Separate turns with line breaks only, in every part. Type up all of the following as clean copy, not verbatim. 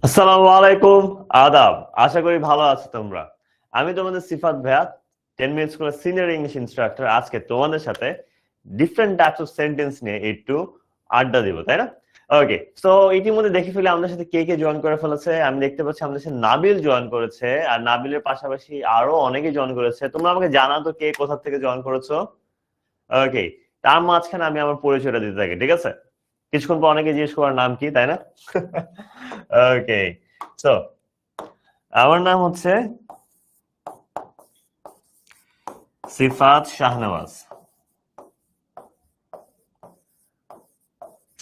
আসসালামু আলাইকুম। আদাব। আশা করি ভালো আছো তোমরা। আমি তোমাদের সিফাত ভাইয়া, 10 মিনিট স্কুলের সিনিয়র ইংলিশ ইনস্ট্রাক্টর। আজকে তোমাদের সাথে ডিফারেন্ট টাইপস অফ সেন্টেন্স নিয়ে একটু আড্ডা দিব, তাই না? ওকে, সো ইতিমধ্যে দেখে ফেলে আমাদের সাথে কে কে জয়েন করে ফেলেছে। আমি দেখতে পাচ্ছি আমাদের সাথে নাবিল জয়েন করেছে, আর নাবিলের পাশাপাশি আরো অনেকে জয়েন করেছে। তোমরা আমাকে জানাও তো কে কোথা থেকে জয়েন করেছো। ওকে, তার মাঝখানে আমি আমার পরিচয়টা দিতে থাকি, ঠিক আছে? কিছুক্ষণ পর অনেকে জিজ্ঞেস করার নাম কি, তাই না? ওকে, সো আমার নাম হচ্ছে সিফাত শাহনওয়াজ।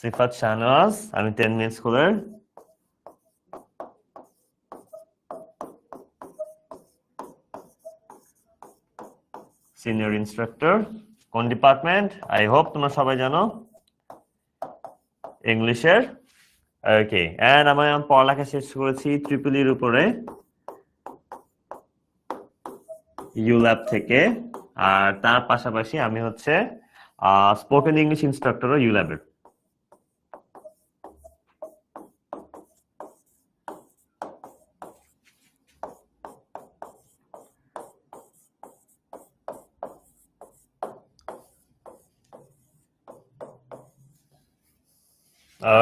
সিফাত শাহনওয়াজ, আমি 10 মিনিট স্কুলের সিনিয়র ইনস্ট্রাক্টর। কোন ডিপার্টমেন্ট? আই হোপ তোমরা সবাই জানো, ইংলিশের। ওকে, এন্ড আমি আমার পড়ালেখা শেষ করেছি ট্রিপল ইর উপরে, ইউল্যাব থেকে। আর তার পাশাপাশি আমি হচ্ছে স্পোকেন ইংলিশ ইনস্ট্রাক্টরও ইউল্যাবের।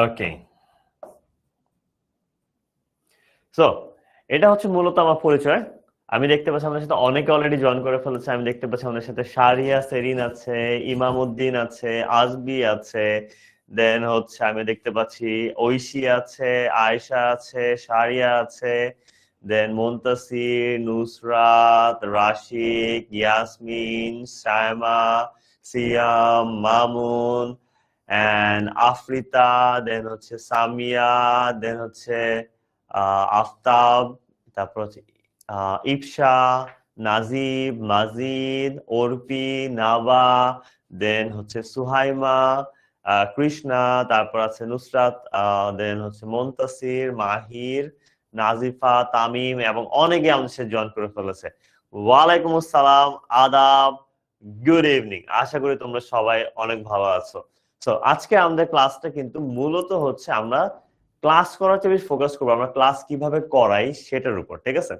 ওকে, সো এটা হচ্ছে মূলত আমার পরিচয়। আমি দেখতে পাচ্ছি আমাদের সাথে অনেকে অলরেডি জয়েন করে ফেলেছে। আমি দেখতে পাচ্ছি আমাদের সাথে সারিয়া সেরিন আছে, ইমামউদ্দিন আছে, আজবি আছে, দেন হচ্ছে আমি দেখতে পাচ্ছি ঐশী আছে, আয়েশা আছে, সারিয়া আছে, দেন মুনতাসির, নুসরাত, রাশিক, ইয়াসমিন, সায়মা, সিয়াম, মামুন এন্ড আফরিতা, দেন হচ্ছে সামিয়া, দেন হচ্ছে আফতাব, তারপর হচ্ছে ইফসা, নাজিব, মাজিদ, অর্পি, নাবা, দেন হচ্ছে সুহাইমা, কৃষ্ণা, তারপর আছে নুসরাত, দেন হচ্ছে মুনতাসির, মাহির, নাজিফা, তামিম এবং অনেকে আমাদের সাথে জয়েন করে ফেলেছে। ওয়ালাইকুম আসসালাম, আদাব, গুড ইভিনিং। আশা করি তোমরা সবাই অনেক ভালো আছো। তো আজকে আমাদের ক্লাসটা কিন্তু মূলত হচ্ছে আমরা ক্লাস করার চেয়ে বেশি ফোকাস করবো আমরা ক্লাস কিভাবে করাই সেটার উপর, ঠিক আছে?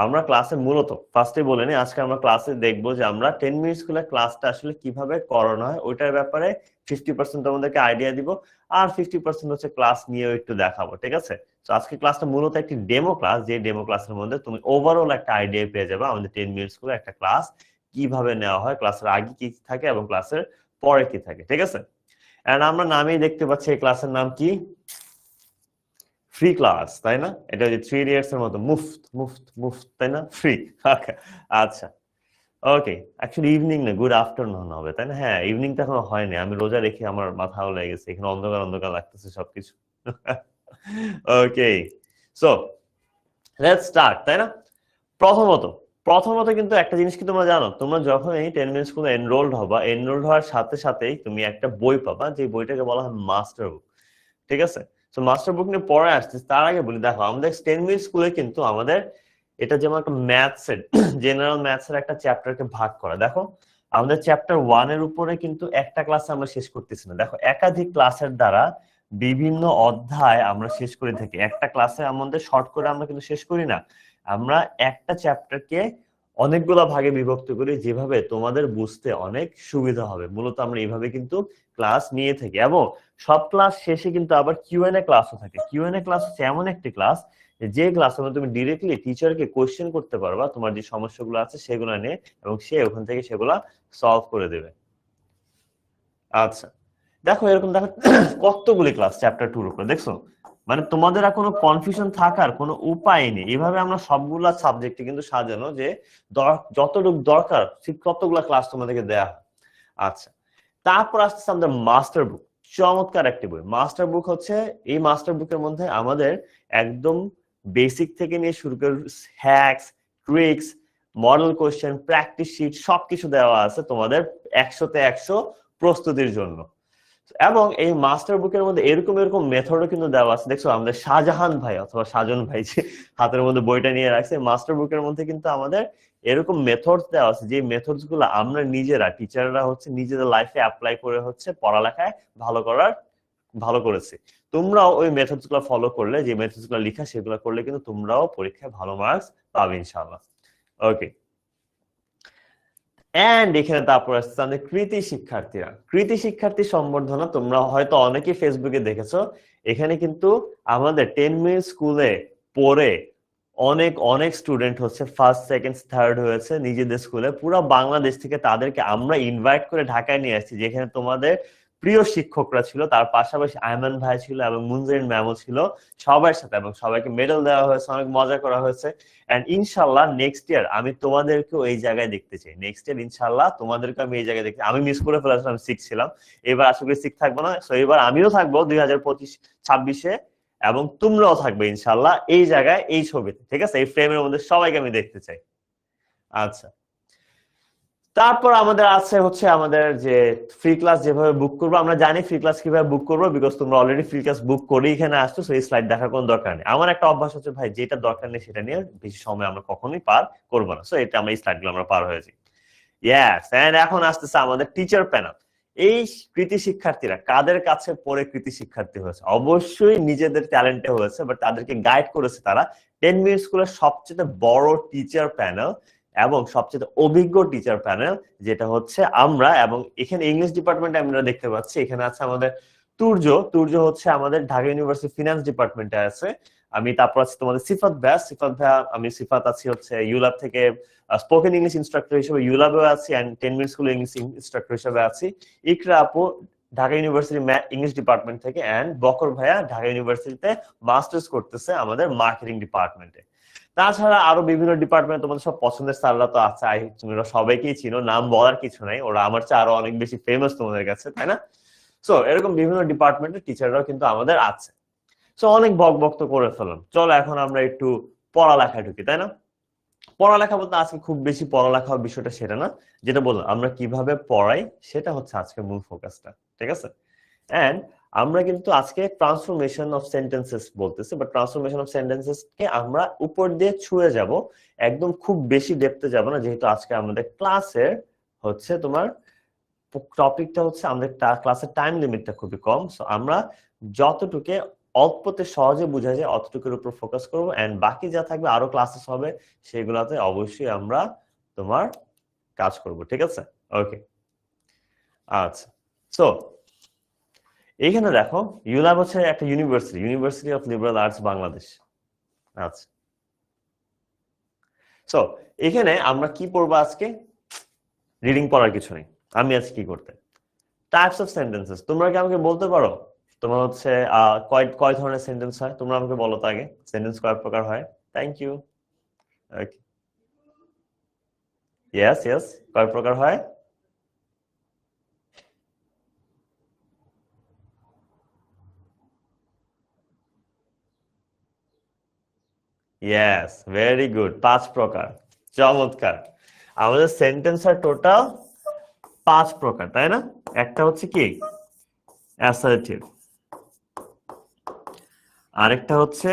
আমরা ক্লাসে মূলত ফার্স্টে বলে নিই, আজকে আমরা ক্লাসে দেখবো যে আমরা 10 মিনিট স্কুলের ক্লাসটা আসলে কিভাবে করানো হয় ওইটার ব্যাপারে 50% তোমাদেরকে আইডিয়া দিব, আর 50% হচ্ছে ক্লাস নিয়েও একটু দেখাবো, ঠিক আছে? তো আজকে ক্লাসটা মূলত একটি ডেমো ক্লাস, যে ডেমো ক্লাসের মধ্যে তুমি ওভারঅল একটা আইডিয়া পেয়ে যাবে আমাদের 10 মিনিট স্কুলে একটা ক্লাস কিভাবে নেওয়া হয়, ক্লাসের আগে কি থাকে এবং ক্লাসের পরে কি থাকে, ঠিক আছে? এন্ড আমরা নামেই দেখতে পাচ্ছি এই ক্লাসের নাম কি, ফ্রি ক্লাস, তাই না? এটা যে 3 ইডিয়টস এর মতো মুফত মুফত মুফত, তাই না? ফ্রি। আচ্ছা, ওকে। অ্যাকচুয়ালি ইভিনিং না, গুড আফটারনুন হবে, তাই না? হ্যাঁ, ইভিনিংটা এখনো হয়নি, আমি রোজা রেখে আমার মাথা লেগে গেছে, এখানে অন্ধকার অন্ধকার লাগতেছে সবকিছু। ওকে, সো লেটস স্টার্ট, তাই না? প্রথমত প্রথমত কিন্তু একটা জিনিস কি তোমরা জানো, তোমরা যখন এই 10 মিনিট স্কুলে এনরোলড হবা, এনরোলড হওয়ার সাথে সাথেই তুমি একটা বই পাবা, যে বইটাকে বলা হয় মাস্টার বুক, ঠিক আছে? তো মাস্টার বুক নিয়ে পড়ে আসছিস, তার আগে বলি দেখো আমাদের 10 মিনিট স্কুলে কিন্তু আমাদের এটা যেমন একটা ম্যাথস এর জেনারেল ম্যাথস এর একটা চ্যাপ্টারকে ভাগ করা। দেখো আমাদের চ্যাপ্টার 1 এর উপরে কিন্তু একটা ক্লাস আমরা শেষ করতেছি না, দেখো একাধিক ক্লাসের দ্বারা বিভিন্ন অধ্যায় আমরা শেষ করে থাকি। একটা ক্লাসে আমাদের শর্ট করে আমরা কিন্তু শেষ করি না, আমরা একটা চ্যাপ্টারকে অনেকগুলো ভাগে বিভক্ত করি, যেভাবে তোমাদের বুঝতে অনেক সুবিধা হবে। মূলত আমরা এইভাবে কিন্তু ক্লাস নিয়ে থাকি, এবং সব ক্লাস শেষে কিন্তু আবার কিউএনএ ক্লাসও থাকে। কিউএনএ ক্লাস হচ্ছে এমন একটি ক্লাস যে ক্লাসের মধ্যে তুমি ডিরেক্টলি টিচারকে কোয়েশ্চেন করতে পারবা তোমার যে সমস্যাগুলো আছে সেগুলো নিয়ে, এবং সে ওখান থেকে সেগুলা সলভ করে দেবে। আচ্ছা, দেখো এরকম দেখো কতগুলি ক্লাস চ্যাপ্টার 2 এর উপরে, দেখছো? মানে তোমাদের আর কোনো কনফিউশন থাকার কোনো উপায় নেই। এভাবে আমরা সবগুলা সাবজেক্টে কিন্তু সাজানো, যে যতটুকু দরকার ঠিক ততগুলা ক্লাস তোমাদেরকে দেয়া হয়। আচ্ছা, তারপর আসতেছে আমাদের মাস্টার বুক। চমৎকার একটি বই মাস্টার বুক হচ্ছে। এই মাস্টার বুকের মধ্যে আমাদের একদম বেসিক থেকে নিয়ে শুরু করে hacks, tricks, model question, practice sheet সবকিছু দেওয়া আছে তোমাদের 100তে 100 প্রস্তুতির জন্য। এবং এই মাস্টার বুকের মধ্যে এরকম এরকম মেথডও কিন্তু দেওয়া আছে। দেখছো আমাদের শাহজাহান ভাই অথবা সাজন ভাই যে হাতের মধ্যে বইটা নিয়ে রাখছে, মাস্টার বুকের মধ্যে কিন্তু আমাদের এরকম মেথডস দেওয়া আছে, যে মেথডস গুলো আমরা নিজেরা টিচাররা হচ্ছে নিজেদের লাইফে অ্যাপ্লাই করে হচ্ছে পড়ালেখায় ভালো করার ভালো করেছি। তোমরাও ওই মেথডস গুলো ফলো করলে, যে মেথডস গুলো লেখা সেগুলো করলে কিন্তু তোমরাও পরীক্ষায় ভালো মার্কস পাবে ইনশাআল্লাহ। ওকে, এন্ড এখানে তারপর আসছে আমাদের কৃতি শিক্ষার্থীরা। কৃতি শিক্ষার্থী সম্বর্ধনা তোমরা হয়তো অনেকেই ফেসবুকে দেখেছো। এখানে কিন্তু আমাদের 10 মিনিট স্কুলে পড়ে অনেক অনেক স্টুডেন্ট হচ্ছে ফার্স্ট সেকেন্ড থার্ড হয়েছে নিজেদের স্কুলে, পুরো বাংলাদেশ থেকে তাদেরকে আমরা ইনভাইট করে ঢাকায় নিয়ে আসছি, যেখানে তোমাদের প্রিয় শিক্ষকরা ছিল, তার পাশাপাশি আয়মান ভাই ছিল এবং মুনজারিন ম্যামও ছিল সবার সাথে, এবং সবাইকে মেডেল দেওয়া হয়েছে, অনেক মজা করা হয়েছে। এন্ড ইনশাল্লাহ নেক্সট ইয়ার আমি তোমাদেরকেও এই জায়গায় দেখতে চাই। নেক্সট ইয়ার ইনশাল্লাহ তোমাদেরকে আমি এই জায়গায় দেখতে, আমি মিস করে ফেলেছিলাম, আমি সিক ছিলাম, এবার আশা করি সিক থাকবো না। সো এবার আমিও থাকবো 2025-26-এ, এবং তোমরাও থাকবে ইনশাল্লাহ এই জায়গায়, এই ছবিতে, ঠিক আছে? এই ফ্রেমের মধ্যে সবাইকে আমি দেখতে চাই। আচ্ছা, তারপর আমাদের আছে হচ্ছে আমাদের যে ফ্রি ক্লাস যেভাবে বুক করবো। আমরা জানি ফ্রি ক্লাস কিভাবে বুক করবো, বিকজ তোমরা অলরেডি ফ্রি ক্লাস বুক করে এখানে আসছো, সেই স্লাইড দেখার কোনো দরকার নেই। আমার একটা অভ্যাস হচ্ছে ভাই, যেটা দরকার নেই সেটা নিয়ে বেশি সময় আমরা কখনোই পার করবো না। সো এটা আমরা এই স্লাইডগুলো আমরা পার হয়েছি। ইয়েস, এন্ড এখন আসতেছে আমাদের টিচার প্যানেল। এই কৃতি শিক্ষার্থীরা কাদের কাছে পড়ে কৃতি শিক্ষার্থী হয়েছে? অবশ্যই নিজেদের ট্যালেন্টে হয়েছে, বাট তাদেরকে গাইড করেছে তারা 10 মিনিট স্কুলের সবচেয়ে বড় টিচার প্যানেল এবং সবচেয়ে অভিজ্ঞ টিচার প্যানেল, যেটা হচ্ছে আমরা। এবং এখানে ইংলিশ ডিপার্টমেন্টে আমরা দেখতে পাচ্ছি, এখানে আছে আমাদের তুর্য। তুর্য হচ্ছে আমাদের ঢাকা ইউনিভার্সিটি ফিনান্স ডিপার্টমেন্টে আছে। আমি তারপর আছে তোমাদের সিফাত ভাইয়া। সিফাত ভাইয়া, আমি সিফাত আছি হচ্ছে ইউল্যাব থেকে স্পোকেন ইংলিশ ইনস্ট্রাক্টর হিসেবে ইউল্যাবেও আছি, and 10 Minute School English instructor হিসেবে আছি। ইকরা আপু ঢাকা ইউনিভার্সিটি ইংলিশ ডিপার্টমেন্ট থেকে, এন্ড বকর ভাইয়া ঢাকা ইউনিভার্সিটিতে মাস্টার্স করতেছে আমাদের মার্কেটিং ডিপার্টমেন্টে। তাছাড়া আরো বিভিন্ন ডিপার্টমেন্ট তোমাদের সব পছন্দের স্যাররা তো আছে, তোমরা সবাইকেই চিনো, নাম বলার কিছু নাই, ওরা আমার চেয়ে আরো অনেক বেশি ফেমাস তোমাদের কাছে, তাই না? সো এরকম বিভিন্ন ডিপার্টমেন্টের টিচাররাও কিন্তু আমাদের আছে। সো অনেক বকবক করে ফেললাম, চলো এখন আমরা একটু পড়ালেখায় ঢুকি, তাই না? পড়ালেখা বলতে আজকে খুব বেশি পড়ালেখা বিষয়টা সেটা না, যেটা বললাম আমরা কিভাবে পড়াই সেটা হচ্ছে আজকে মূল ফোকাসটা, ঠিক আছে? এন্ড আমরা কিন্তু আজকে ট্রান্সফরমেশন অফ সেন্টেন্সেস বলতেছি, বাট ট্রান্সফরমেশন অফ সেন্টেন্সেস কে আমরা উপর দিয়ে ছুঁয়ে যাব, একদম খুব বেশি ডেপথে যাব না, যেহেতু আজকে আমাদের ক্লাসের হচ্ছে তোমার টপিকটা হচ্ছে আমাদের ক্লাসের টাইম লিমিটটা খুবই কম। সো আমরা যতটুকু অল্পতে সহজে বোঝা যায় অতটুকুর উপর ফোকাস করবো, এন্ড বাকি যা থাকবে আরো ক্লাসেস হবে সেগুলাতে অবশ্যই আমরা তোমার কাজ করব, ঠিক আছে? ওকে, আচ্ছা। সো এইখানে দেখো, ইউল্যাব হচ্ছে একটা university, university of liberal arts Bangladesh. আচ্ছা, সো এখানে আমরা কি পড়বো আজকে? রিডিং পড়ার কিছু নেই। আমি আজকে কি করতে, টাইপস অফ সেন্টেন্সেস। তোমরা কি আমাকে বলতে পারো তোমার হচ্ছে কয় কয় ধরনের সেন্টেন্স হয়? তোমরা আমাকে বলো তো আগে, সেন্টেন্স কয় প্রকার হয়? Thank you. Okay, yes yes, কয় প্রকার হয়? ইয়েস, ভেরি গুড, 5 প্রকার। চমৎকার। আমাদের সেন্টেন্স হয় টোটাল 5 প্রকার, তাই না? একটা হচ্ছে কি অ্যাসার্টিভ, আরেকটা হচ্ছে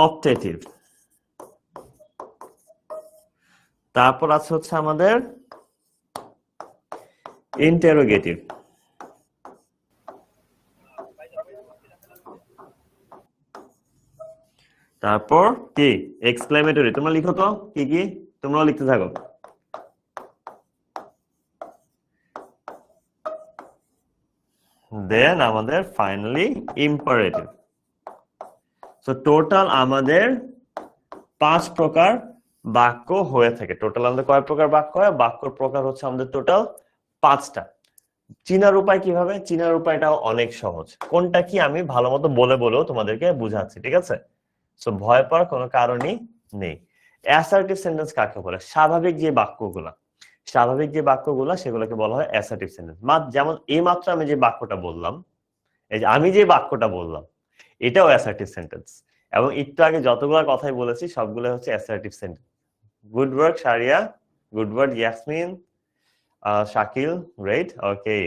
অপটেটিভ, তারপর আছে হচ্ছে আমাদের ইন্টারোগেটিভ, তারপর কি এক্সক্লেমেটরি। তোমরা লিখো তো কি কি, তোমরাও লিখতে থাকো। দেন আমাদের ফাইনালি ইম্পারেটিভ। সো টোটাল আমাদের 5 প্রকার বাক্য হয়ে থাকে। টোটাল আমাদের কয় প্রকার বাক্য হয়? বাক্যর প্রকার হচ্ছে আমাদের টোটাল 5টা। চিনার উপায় কিভাবে? চিনার উপায়টাও অনেক সহজ। কোনটা কি আমি ভালো মতো বলেও তোমাদেরকে বুঝাচ্ছি, ঠিক আছে? সো ভয় পাওয়ার কোনো কারণই নেই। অ্যাসার্টিভ সেন্টেন্স কাকে বলে? স্বাভাবিক যে বাক্যগুলা, স্বাভাবিক যে বাক্যগুলা সেগুলোকে বলা হয় অ্যাসার্টিভ সেন্টেন্স। যেমন এই মাত্র আমি যে বাক্যটা বললাম, এই যে আমি যে বাক্যটা বললাম, এটাও অ্যাসার্টিভ সেন্টেন্স। এবং একটু আগে যতগুলো কথাই বলেছি সবগুলো হচ্ছে assertive sentence. Good work Saria, good work Yasmin, Shakil, great, okay.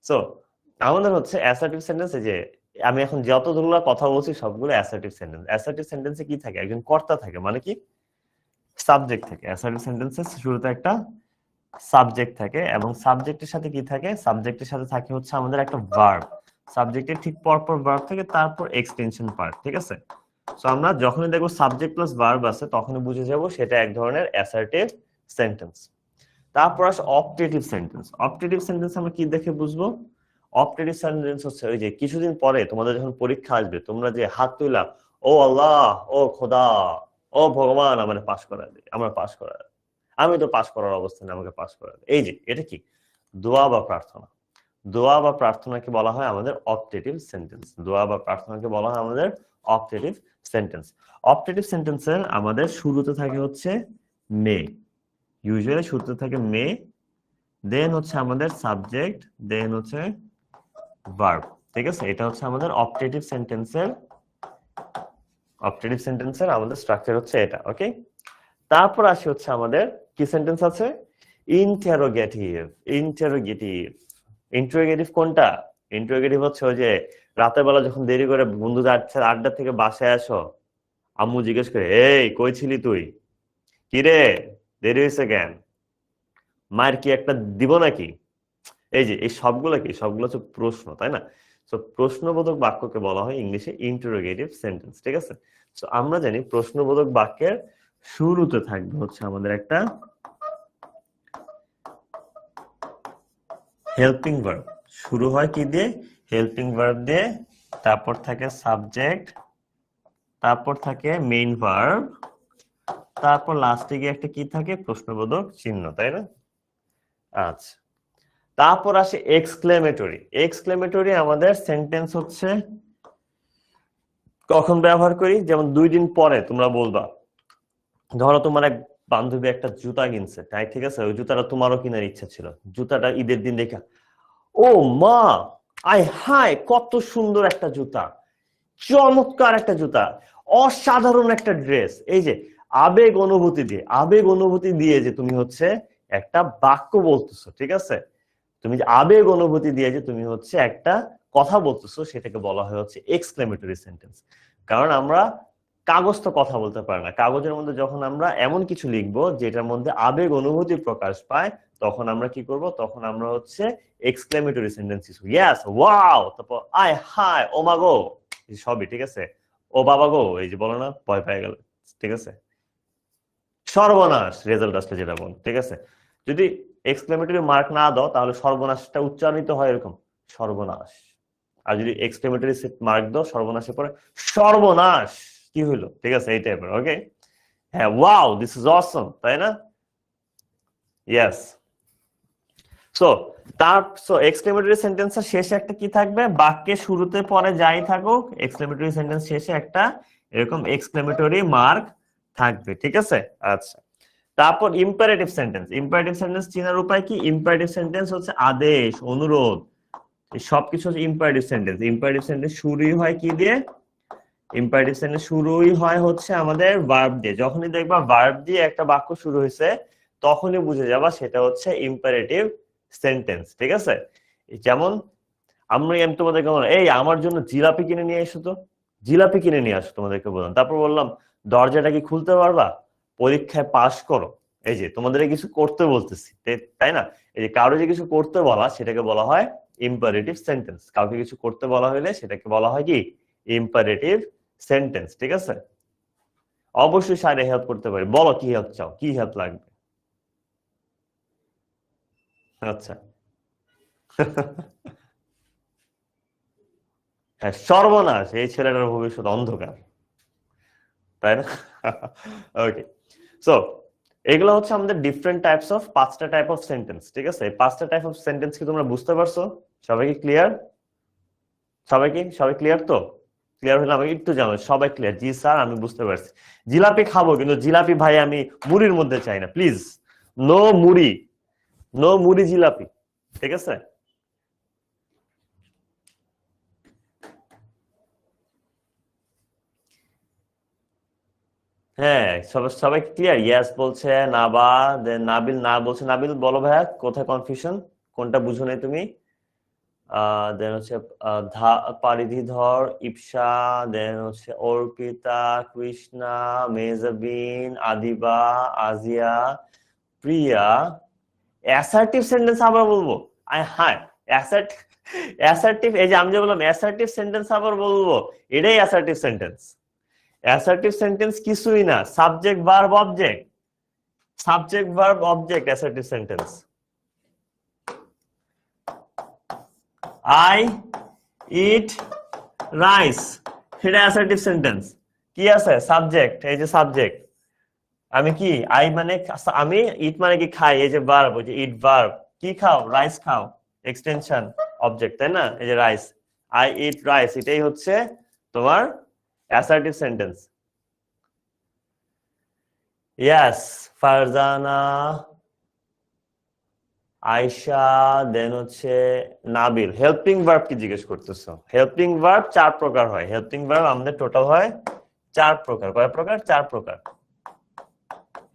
So আমাদের হচ্ছে অ্যাসার্টিভ সেন্টেন্স, যে আমি এখন যতগুলো কথা বলছি সবগুলো অ্যাসার্টিভ সেন্টেন্স। অ্যাসার্টিভ সেন্টেন্সে কি থাকে? একজন কর্তা থাকে, মানে কি সাবজেক্ট থাকে। অ্যাসার্টিভ সেন্টেন্সের শুরুতে একটা সাবজেক্ট থাকে, এবং সাবজেক্টের সাথে কি থাকে, সাবজেক্টের সাথে থাকে হচ্ছে আমাদের একটা ভার্ব। সাবজেক্টের ঠিক পরপর ভার্ব থাকে, তারপর এক্সটেনশন পার্ট, ঠিক আছে? সো আমরা যখনই দেখবো সাবজেক্ট প্লাস ভার্ব আছে তখনই বুঝে যাব সেটা এক ধরনের অ্যাসার্টিভ সেন্টেন্স। তারপর আসে অপটেটিভ সেন্টেন্স। অপটেটিভ সেন্টেন্স আমরা কি দেখে বুঝবো? অপটেটিভ সেন্টেন্স হচ্ছে ওই যে কিছুদিন পরে তোমাদের যখন পরীক্ষা আসবে, তোমরা যে হাত তুলা, ও আল্লাহ, ও খোদা, ও ভগবান আমার পাস করা দে, আমার পাস করা দে, আমি তো পাস করার অবস্থানে, আমাকে পাস করা দে। এই যে এটা কি দোয়া বা প্রার্থনা। দোয়া বা প্রার্থনাকে বলা হয় আমাদের অপটেটিভ সেন্টেন্স। দোয়া বা প্রার্থনাকে বলা হয় আমাদের অপটেটিভ সেন্টেন্স। অপটেটিভ সেন্টেন্সের আমাদের শুরুতে থাকে হচ্ছে মে, ইউজুয়ালি শুরুতে থাকে মে, দেন হচ্ছে আমাদের সাবজেক্ট, দেন হচ্ছে ভার্ব, ঠিক আছে? এটা হচ্ছে আমাদের অপটেটিভ সেন্টেন্সের আমাদের স্ট্রাকচার হচ্ছে এটা, ওকে? তারপর আসি হচ্ছে আমাদের কি সেন্টেন্স আছে, ইন্টারোগেটিভ। ইন্টারোগেটিভ ইন্টারোগেটিভ কোনটা? ইন্টারোগেটিভ হচ্ছে ওই যে রাতের বেলা যখন দেরি করে বন্ধুদের আড্ডা থেকে বাসায় আসো, আম্মু জিজ্ঞেস করে, এই কই ছিলি তুই, কিরে দেরি হয়েছে কেন, মায়ের কি একটা দিব নাকি? এই যে এই সবগুলো কি, সবগুলো হচ্ছে প্রশ্ন, তাই না? তো প্রশ্নবোধক বাক্যকে বলা হয় ইংলিশে ইন্টারোগেটিভ সেন্টেন্স, ঠিক আছে? তো আমরা জানি প্রশ্নবোধক বাক্যের শুরুতে থাকবে হচ্ছে আমাদের একটা হেল্পিং ভার্ব। শুরু হয় কি দিয়ে? হেল্পিং ভার্ব দিয়ে। তারপর থাকে সাবজেক্ট, তারপর থাকে মেইন ভার্ব, তারপর লাস্টে গিয়ে একটা কি থাকে, প্রশ্নবোধক চিহ্ন, তাই না? আচ্ছা, তারপর আসে এক্সক্লেমেটরি। এক্সক্লেমেটরি আমাদের সেন্টেন্স হচ্ছে কখন ব্যবহার করি, যেমন 2 দিন পরে তোমরা বলবা, ধরো তোমার এক বান্ধবী একটা জুতা কিনছে, তাই ঠিক আছে, ওই জুতাটা তোমারও কেনার ইচ্ছা ছিল, জুতাটা ঈদের দিন দেখা, ও মা, আয় হায় কত সুন্দর একটা জুতা, চমৎকার একটা জুতা, অসাধারণ একটা ড্রেস। এই যে আবেগ অনুভূতি দিয়ে যে তুমি হচ্ছে একটা বাক্য বলতেছো, ঠিক আছে? তুমি যে আবেগ অনুভূতি দিয়ে যে তুমি হচ্ছে একটা কথা বলতেছো, সেটাকে বলা হয় হচ্ছে এক্সক্লেমেটরি সেন্টেন্স। কারণ আমরা কাগজ তো কথা বলতে পারে না, কাগজের মধ্যে যখন আমরা এমন কিছু লিখবো যেটার মধ্যে আবেগ অনুভূতি প্রকাশ পায়, তখন আমরা কি করব, তখন আমরা হচ্ছে এক্সক্লেমেটরি সেন্টেন্স ইউজ করি। ইয়েস, ওয়াও, তারপর আয় হায়, ও মা গো, সবই ঠিক আছে। ও বাবা গো, এই যে বলো না, ভয় পেয়ে গেল, ঠিক আছে? সর্বনাশ, রেজাল্ট আসলে যেটা বল, ঠিক আছে? যদি এক্সক্লেমেটরি মার্ক না দাও তাহলে সর্বনাশটা উচ্চারিত হয় এরকম, সর্বনাশ। আর যদি এক্সক্লেমেটরি মার্ক দাও সর্বনাশে পরে সর্বনাশ, কি হইলো, ঠিক আছে? এই টাইপের, ওকে? হ্যাঁ, ওয়াও, দিস ইজ অসম, তাই না? ইয়েস। সো এক্সক্লেমেটরি সেন্টেন্সের শেষে একটা কি থাকবে, বাক্যের শুরুতে পরে যাই থাকুক, এক্সক্লেমেটরি সেন্টেন্স শেষে একটা এরকম এক্সক্লেমেটরি মার্ক থাকবে, ঠিক আছে? আচ্ছা, তারপর ইম্পারেটিভ সেন্টেন্স। ইম্পারেটিভ সেন্টেন্স চেনার উপায় কি? ইম্পারেটিভ সেন্টেন্স হচ্ছে আদেশ, অনুরোধ, সবকিছু হচ্ছে ইম্পারেটিভ সেন্টেন্স। ইম্পারেটিভ সেন্টেন্স শুরুই হয় কি দিয়ে? ইম্পারেটিভ সেন্টেন্স শুরুই হয় হচ্ছে আমাদের ভার্ব দিয়ে। যখনই দেখবা ভার্ব দিয়ে একটা বাক্য শুরু হয়েছে, তখনই বুঝে যাবা সেটা হচ্ছে ইম্পারেটিভ সেন্টেন্স, ঠিক আছে? যেমন আমি তোমাদেরকে বললাম, এই আমার জন্য জিলাপি কিনে নিয়ে এসো তো, জিলাপি কিনে নিয়ে আসো তোমাদেরকে বললাম। তারপর বললাম, দরজাটা কি খুলতে পারবা, পরীক্ষায় পাশ করো। এই যে তোমাদের কিছু করতে বলতেছি, তাই না? এই যে কারো যে কিছু করতে বলা, সেটাকে বলা হয় ইম্পারেটিভ সেন্টেন্স। কাউকে কিছু করতে বলা হলে সেটাকে বলা হয় কি? ইম্পারেটিভ সেন্টেন্স, ঠিক আছে? অবশ্যই স্যার হেল্প করতে পারি, বলো কি হেল্প চাও, কি হেল্প লাগবে? আচ্ছা। হ্যাঁ, সর্বনাশ, এই ছেলেটার ভবিষ্যৎ অন্ধকার, তাই না? ওকে, সো এগুলো হচ্ছে আমাদের ডিফারেন্ট টাইপস অফ 5টা টাইপ অফ সেন্টেন্স, ঠিক আছে? এই 5টা টাইপ অফ সেন্টেন্স কি তোমরা বুঝতে পারছো? সবাই কি ক্লিয়ার? সবাই ক্লিয়ার তো? ক্লিয়ার হলে আমাকে একটু জানো, সবাই ক্লিয়ার? জি স্যার, আমি বুঝতে পারছি। জিলাপি খাবো, কিন্তু জিলাপি ভাই আমি মুড়ির মধ্যে চাই না, প্লিজ। নো মুড়ি, নো মুড়ি জিলাপি, ঠিক আছে? হ্যাঁ, সবাই ক্লিয়ার? ইয়েস বলছে নাবা, দেন নাবিল না বলছে। নাবিল বলো ভাইয়া, কোথায় কনফিউশন, কোনটা বুঝো নাই তুমি? দেন হচ্ছে পারিধিধর, ইপসা, দেন হচ্ছে অর্পিতা, কৃষ্ণা, মেজাবিন, আদিবা, আজিয়া, প্রিয়া, অ্যাসার্টিভ সেন্টেন্স আবার বলবো? হ্যাঁ, অ্যাসার্টিভ, এই যে আমি যে বললাম অ্যাসার্টিভ সেন্টেন্স আবার বলবো, এটাই অ্যাসার্টিভ সেন্টেন্স। অ্যাসার্টিভ সেন্টেন্স কিছুই না, subject verb object, subject verb object assertive sentence. I eat rice, সেটা অ্যাসার্টিভ সেন্টেন্স। কি আছে? সাবজেক্ট, এই যে সাবজেক্ট। আমি কি, আই মানে আমি, ইট মানে কি খাই, এই যে ভার্ব, ওই যে ইট ভার্ব। কি খাও? রাইস খাও, এক্সটেনশন অবজেক্ট, তাই না? এই যে রাইস, আই ইট রাইস, এটাই হচ্ছে তোমার assertive sentence. Yes, Farzana, Ayesha, then হচ্ছে নাবিল। হেল্পিং ভার্ব কি জিজ্ঞেস করতেছো? হেল্পিং ভার্ব 4 প্রকার হয়। হেল্পিং ভার্ব আমাদের টোটাল হয় 4 প্রকার। কয় প্রকার? 4 প্রকার।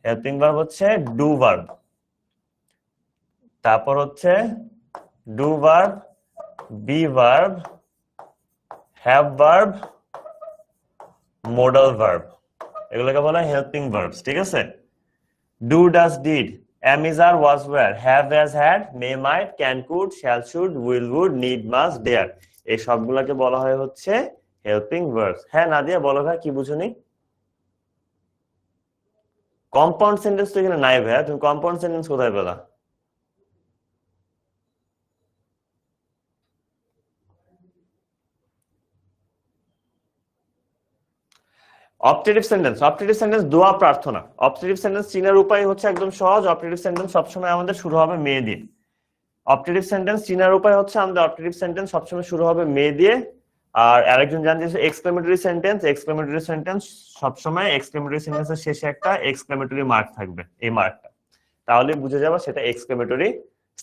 হেল্পিং ভার্ব হচ্ছে ডু ভার্ব, তারপর হচ্ছে do verb, be verb, have verb, modal verb, এগুলোকে বলা হয় হেল্পিং ভার্বস। ঠিক আছে? Do, does, did, am, is, are, was, were, have, has, had, may, might, can, could, shall, should, will, would, need, must, dare, এই সবগুলোকে বলা হয় হচ্ছে হেল্পিং ভার্বস। হ্যাঁ নাদিয়া, বলো ভাই, কি বুঝুনি? কম্পাউন্ড সেন্টেন্স তো এখানে নাই ভাইয়া, তুমি কম্পাউন্ড সেন্টেন্স কোথায় পেলা? অপটেটিভ সেন্টেন্স, অপটেটিভ সেন্টেন্স দোয়া প্রার্থনা। অপটেটিভ সেন্টেন্স চিনার উপায় হচ্ছে একদম সহজ। অপটেটিভ সেন্টেন্স সবসময় আমাদের শুরু হবে মে দিয়ে। অপটেটিভ সেন্টেন্স চিনার উপায় হচ্ছে আমাদের অপটেটিভ সেন্টেন্স সবসময় শুরু হবে মে দিয়ে। আর আরেকজন জানেন যে এক্সক্লেমেটরি সেন্টেন্স, এক্সক্লেমেটরি সেন্টেন্স সবসময় এক্সক্লেমেটরি সেন্টেন্সের শেষে একটা এক্সক্লেমেটরি মার্ক থাকবে, এই মার্কটা, তাহলে বুঝে যাবে সেটা এক্সক্লেমেটরি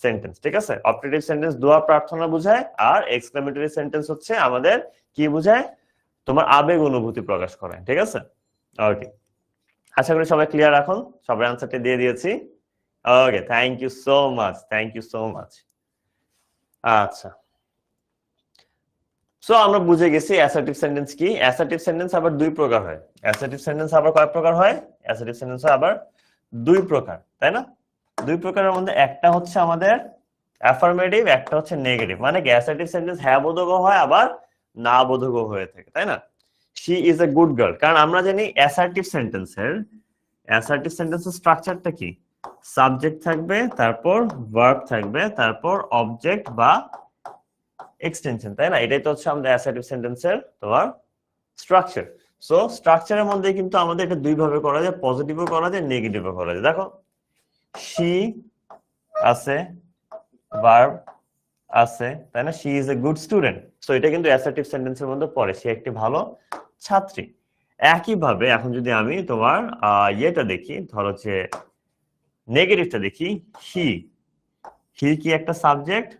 সেন্টেন্স। ঠিক আছে? অপটেটিভ সেন্টেন্স দোয়া প্রার্থনা বোঝায়, আর এক্সক্লেমেটরি সেন্টেন্স হচ্ছে আমাদের কি বোঝায়? তোমার আবেগ অনুভূতি প্রকাশ করে। ঠিক আছে? ওকে, আশা করি সবাই ক্লিয়ার। এখন সবার অ্যান্সারটা দিয়ে দিয়েছি। Okay, thank you so much, thank you so much. আচ্ছা, সো আমরা বুঝে গেছি অ্যাসার্টিভ সেন্টেন্স কি। অ্যাসার্টিভ সেন্টেন্স আবার 2 প্রকার হয়। অ্যাসার্টিভ সেন্টেন্স আবার কয় প্রকার হয়? অ্যাসার্টিভ সেন্টেন্স আবার 2 প্রকার, তাই না? 2 প্রকারের মধ্যে একটা হচ্ছে আমাদের অ্যাফার্মেটিভ, একটা হচ্ছে নেগেটিভ। মানে কি, অ্যাসার্টিভ সেন্টেন্স হ্যাঁ বোধকও হয়, আবার না বোধকও হয়ে থাকে, তাই না? She is a good girl, কারণ আমরা জানি অ্যাসার্টিভ সেন্টেন্সের স্ট্রাকচারটা কি? সাবজেক্ট থাকবে, তারপর ভার্ব থাকবে, তারপর অবজেক্ট বা এক্সটেনশন, তাই না? এটাই তো হচ্ছে আমাদের অ্যাসার্টিভ সেন্টেন্সের তোমার স্ট্রাকচার। সো স্ট্রাকচারের মধ্যে কিন্তু আমাদের এটা 2 ভাবে করা যায়, পজিটিভও করা যায়, নেগেটিভও করা যায়। দেখো, শি আছে, ভার্ব আছে, তাই না? She is a good student, so এটা কিন্তু অ্যাসার্টিভ সেন্টেন্সের মধ্যে পড়ে, সে একটি ভালো ছাত্রী। একই ভাবে এখন যদি আমি তোমার ইয়েটা দেখি, ধরো যে নেগেটিভটা দেখি, হি, হি কি একটা সাবজেক্ট?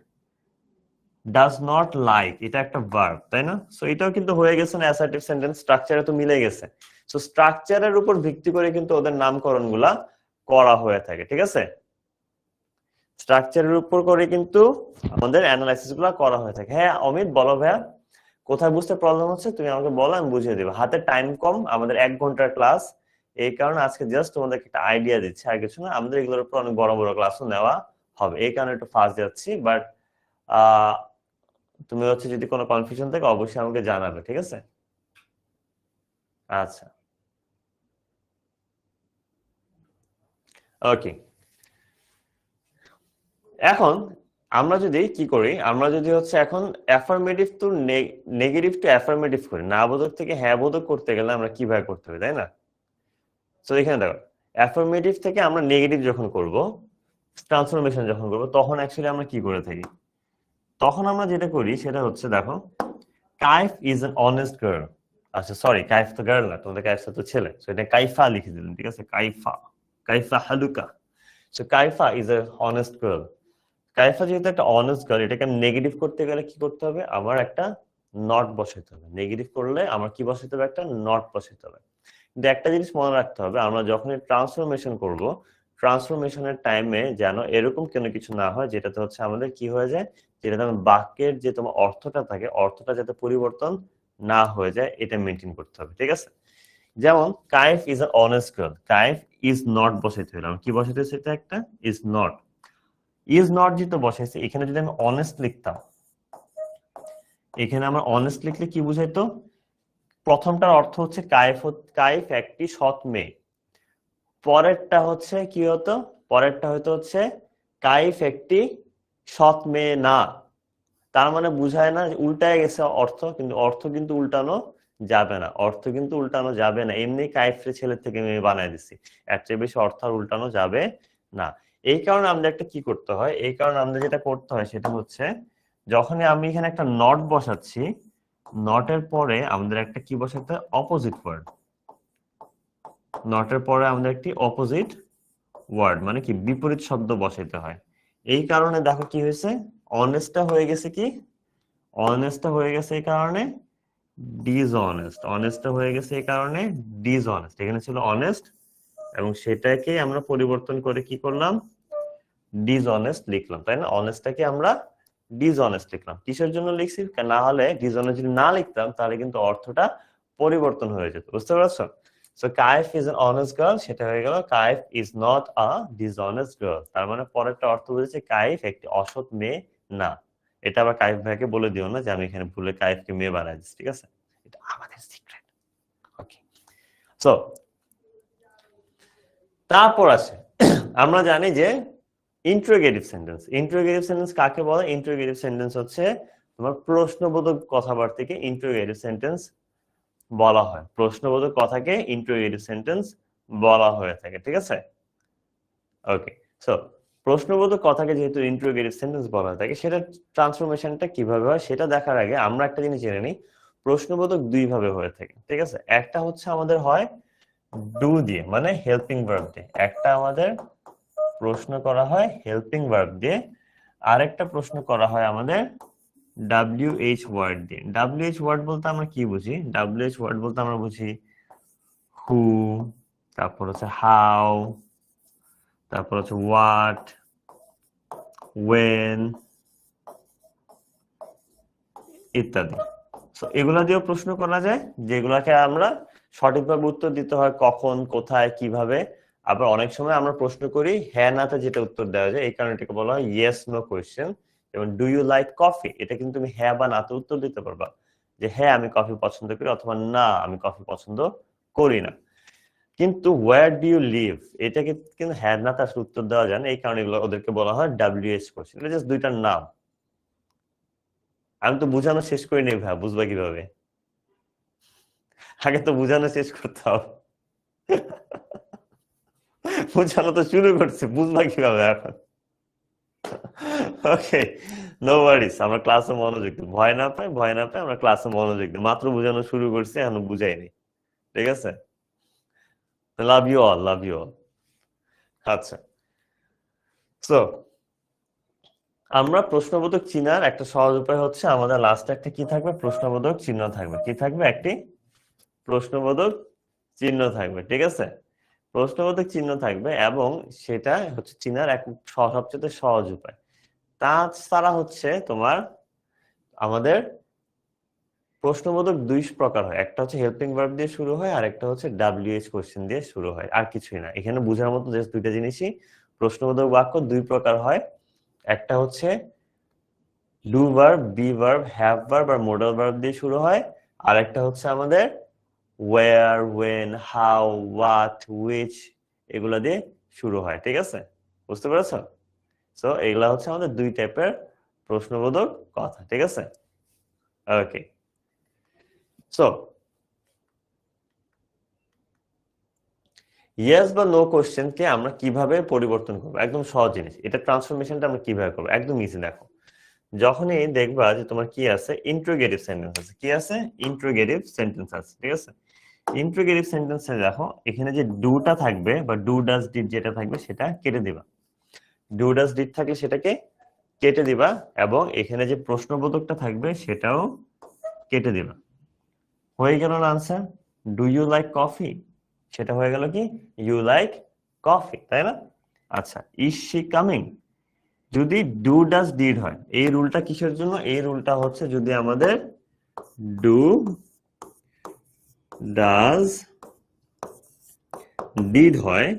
ডাজ নট লাইক, এটা একটা ভার্ব, তাই না? সো এটাও কিন্তু হয়ে গেছে না অ্যাসার্টিভ সেন্টেন্স, স্ট্রাকচারে তো মিলে গেছে। সো স্ট্রাকচারের উপর ভিত্তি করে কিন্তু ওদের নামকরণগুলা করা হয়ে থাকে। ঠিক আছে? স্ট্রাকচারের উপর করে কিন্তু আমাদের অ্যানালাইসিস গুলা করা হয়ে থাকে। হ্যাঁ অমিত, বলো ভাইয়া, কোথায় বুঝতে প্রবলেম হচ্ছে তুমি আমাকে বলো, আমি বুঝিয়ে দেবো। হাতে টাইম কম, আমাদের 1 ঘন্টার ক্লাস, এই কারণে আজকে জাস্ট তোমাদেরকে একটা আইডিয়া দিচ্ছি, আর কিছু না। আমাদের এগুলোর উপর অনেক বড় বড় ক্লাসও নেওয়া হবে, এই কারণে একটু ফাস্ট যাচ্ছি। বাট তুমি হচ্ছে যদি কোনো কনফিউশন থাকে অবশ্যই আমাকে জানাবে। ঠিক আছে? আচ্ছা, ওকে। এখন আমরা যদি কি করি, আমরা যদি হচ্ছে এখন affirmative two negative two affirmative করি, না বোধক থেকে হ্যাঁ বোধক করতে গেলে আমরা কিভাবে করতে হবে, তাই না? তো এখানে দেখো, অ্যাফার্মেটিভ থেকে আমরা নেগেটিভ যখন করব, ট্রান্সফরমেশন যখন করব, তখন অ্যাকচুয়ালি আমরা কি করে থাকি? তখন আমরা যেটা করি সেটা হচ্ছে, দেখো, Kaif is an honest girl. আচ্ছা সরি, কাইফ তো গার্ল না, তোমাদের কাইফ তো ছেলে, সো এটা কাইফা লিখে দিলাম। ঠিক আছে? কাইফা, কাইফা হালুকা। সো কাইফা ইজ এ অনেস্ট গার্ল। কাইফা যেহেতু একটা অনেস্ট গার্ল, এটাকে আমি নেগেটিভ করতে গেলে কি করতে হবে? আমার একটা নট বসাইতে হবে। নেগেটিভ করলে আমার কি বসাইতে হবে? একটা নট বসাইতে হবে। কিন্তু একটা জিনিস মনে রাখতে হবে, আমরা যখনই ট্রান্সফরমেশন করব, ট্রান্সফরমেশনের টাইমে যেন এরকম কোনো কিছু না হয় যেটাতে হচ্ছে আমাদের কি হয়ে যায়, যেটাতে বাক্যের যে তোমার অর্থটা থাকে, অর্থটা যাতে পরিবর্তন না হয়ে যায়, এটা মেনটেন করতে হবে। ঠিক আছে? যেমন Kaif is a honest girl, Kaif is not বসাইতে হলো, আমি কি বসাইতে হচ্ছে? এটা একটা ইজ নট। ইজ নট যেহেতু বসাইছে, এখানে যদি আমি অনেস্ট লিখতাম, এখানে আমার অনেস্ট লিখলে কি বুঝাইতো? প্রথমটার অর্থ হচ্ছে কাইফ একটি সৎ মেয়ে। পরেরটা হচ্ছে কি হতো? পরেরটা হয়তো হচ্ছে কাইফ একটি সৎ মেয়ে না। তার মানে বুঝায় না, উল্টায় গেছে অর্থ, কিন্তু অর্থ কিন্তু উল্টানো যাবে না, অর্থ কিন্তু উল্টানো যাবে না। এমনি কাইফরে ছেলে থেকে মেয়ে বানায় দিছি, এর চেয়ে বেশি অর্থ আর উল্টানো যাবে না। এই কারণে আমাদের একটা কি করতে হয়, এই কারণে আমাদের যেটা করতে হয় সেটা হচ্ছে, যখনই আমি এখানে একটা নট বসাচ্ছি, নটের পরে আমাদের একটা কি বসাতে হয়? Opposite word. নটের পরে আমাদের একটি অপোজিট ওয়ার্ড মানে কি বিপরীত শব্দ বসাইতে হয়। এই কারণে দেখো কি হয়েছে, অনেস্টটা হয়ে গেছে কি, অনেস্টটা হয়ে গেছে এই কারণে ডিসঅনেস্ট, অনেস্টটা হয়ে গেছে এই কারণে ডিসঅনেস্ট। এখানে ছিল অনেস্ট এবং সেটাকে আমরা পরিবর্তন করে কি করলাম? ডিসঅনেস্ট লিখলাম, তাই না? অনেস্টটাকে আমরা ডিসঅনেস্ট লিখলাম। কিসের জন্য লিখছি? না হলে ডিসঅনেস্ট যদি না লিখতাম তাহলে কিন্তু অর্থটা পরিবর্তন হয়ে যেত, বুঝতে পারছো? So Kaif is an honest girl, সেটা হয়ে গেল Kaif is not a dishonest girl. তার মানে পরেরটা অর্থ বুঝেছে কাইফ একটি অসৎ মেয়ে না। এটা আবার কাইফ ভাইকে বলে দিও না যে আমি এখানে ভুলে কাইফকে মেয়ে বানাই দিচ্ছি, ঠিক আছে? এটা আমাদের সিক্রেট। ওকে, সো তারপর আছে আমরা জানি যে ইন্টারোগেটিভ সেন্টেন্স। ইন্টারোগেটিভ সেন্টেন্স কাকে বলে? ইন্টারোগেটিভ সেন্টেন্স হচ্ছে তোমার প্রশ্নবোধক কথাবার্তাকে ইন্টারোগেটিভ সেন্টেন্স বলা হয়। প্রশ্নবোধক কথাকে ইন্টারোগেটিভ সেন্টেন্স বলা হয়ে থাকে, ঠিক আছে? ওকে, সো প্রশ্নবোধক কথাকে যেহেতু ইন্টারোগেটিভ সেন্টেন্স বলা হয়ে থাকে, সেটা ট্রান্সফরমেশনটা কিভাবে হয় সেটা দেখার আগে আমরা একটা জিনিস জেনে নিই। প্রশ্নবোধক দুই ভাবে হয়ে থাকে, ঠিক আছে? একটা হচ্ছে আমাদের হয় ডু দিয়ে, মানে হেল্পিং ভার্ব দিয়ে। একটা আমাদের প্রশ্ন করা হয় হেল্পিং ভার্ব দিয়ে, আরেকটা প্রশ্ন করা হয় আমাদের WH ওয়ার্ড দিয়ে। WH ওয়ার্ড বলতে আমরা কি বুঝি? WH ওয়ার্ড বলতে আমরা বুঝি হু, তারপর হচ্ছে হাউ, তারপর হচ্ছে হোয়াট, ওয়েন ইত্যাদি। সো এগুলা দিয়েও প্রশ্ন করা যায়, যেগুলাকে আমরা সঠিকভাবে উত্তর দিতে হয় কখন, কোথায়, কিভাবে। আবার অনেক সময় আমরা প্রশ্ন করি হ্যাঁ নাতে যেটা উত্তর দেওয়া যায়, এই কারণে এটাকে বলা হয় ইয়েস নো কোয়েশ্চেন। যেমন ডু ইউ লাইক কফি, এটা কিন্তু তুমি হ্যাঁ বা নাতে উত্তর দিতে পারবা, যে হ্যাঁ আমি কফি পছন্দ করি, অথবা না আমি কফি পছন্দ করি না। কিন্তু ওয়্যার ডু ইউ লিভ, এটাকে কিন্তু হ্যাঁ নাতে আসলে উত্তর দেওয়া যায় না, এই কারণে এগুলো ওদেরকে বলা হয় WH কোয়েশ্চেন। এটা জাস্ট দুইটার নাম। আমি তো বুঝানো শেষ করিনি ভাই, বুঝবা কিভাবে? আগে তো বুঝানো শেষ করতে হবে। বুঝানো তো শুরু করছে, বুঝবা কিভাবে এখন? ওকে, নো ওয়ারিস, আমরা ক্লাসে মনোযোগ দিই। ভয় না পাই, ভয় না পাই, আমরা ক্লাসে মনোযোগ দিই। মাত্র বুঝানো শুরু করছি, এখন বুঝাইনি, ঠিক আছে? Love you all, love you all. আচ্ছা, সো আমরা প্রশ্নবোধক চিনার একটা সহজ উপায় হচ্ছে, আমাদের লাস্টে একটা কি থাকবে? প্রশ্নবোধক চিহ্ন থাকবে। কি থাকবে? একটি প্রশ্নবোধক চিহ্ন থাকবে, ঠিক আছে? প্রশ্নবোধক চিহ্ন থাকবে এবং সেটা হচ্ছে চিনার এক সবচেয়ে সহজ উপায়। তাছাড়া হচ্ছে তোমার আমাদের প্রশ্নবোধক দুই প্রকার হয়, একটা হচ্ছে হেল্পিং ভার্ব দিয়ে শুরু হয়, আর একটা হচ্ছে WH কোশ্চেন দিয়ে শুরু হয়, আর কিছুই না। এখানে বোঝার মতো জাস্ট দুইটা জিনিসই। প্রশ্নবোধক বাক্য দুই প্রকার হয়, একটা হচ্ছে do verb, be verb, have verb আর মোডাল ভার্ব দিয়ে শুরু হয়, আর একটা হচ্ছে আমাদের where, when, how, what, which এগুলা দিয়ে শুরু হয়, ঠিক আছে? বুঝতে পেরেছ? সো এগুলা হচ্ছে আমাদের দুই টাইপের প্রশ্নবোধক কথা, ঠিক আছে? ওকে, সো ইয়েস বা নো কোশ্চেনকে আমরা কিভাবে পরিবর্তন করবো? একদম সহজ জিনিস। এটা ট্রান্সফরমেশনটা আমরা কিভাবে করবো? একদম ইজি। দেখো, যখনই দেখবা যে তোমার কি আছে, ইন্টারোগেটিভ সেন্টেন্স আছে। কি আছে? ইন্টারোগেটিভ সেন্টেন্স আছে, ঠিক আছে? ইন্টারোগেটিভ সেন্টেন্সে দেখো এখানে যে ডুটা থাকবে বা ডু ডাজ ডিড যেটা থাকবে সেটা কেটে দিবা। ডু ডাজ ডিড থাকলে সেটাকে কেটে দিবা, এবং এখানে যে প্রশ্নবোধকটা থাকবে সেটাও কেটে দিবা। হয়ে গেল না answer? Do you like coffee, সেটা হয়ে গেল কি ইউ লাইক কফি, তাই না? আচ্ছা, ইজ শি কামিং, যদি ডু ডাজ ডিড হয়, এই রুলটা কিসের জন্য? এই রুলটা হচ্ছে যদি আমাদের ডু ডাজ ডিড হয়,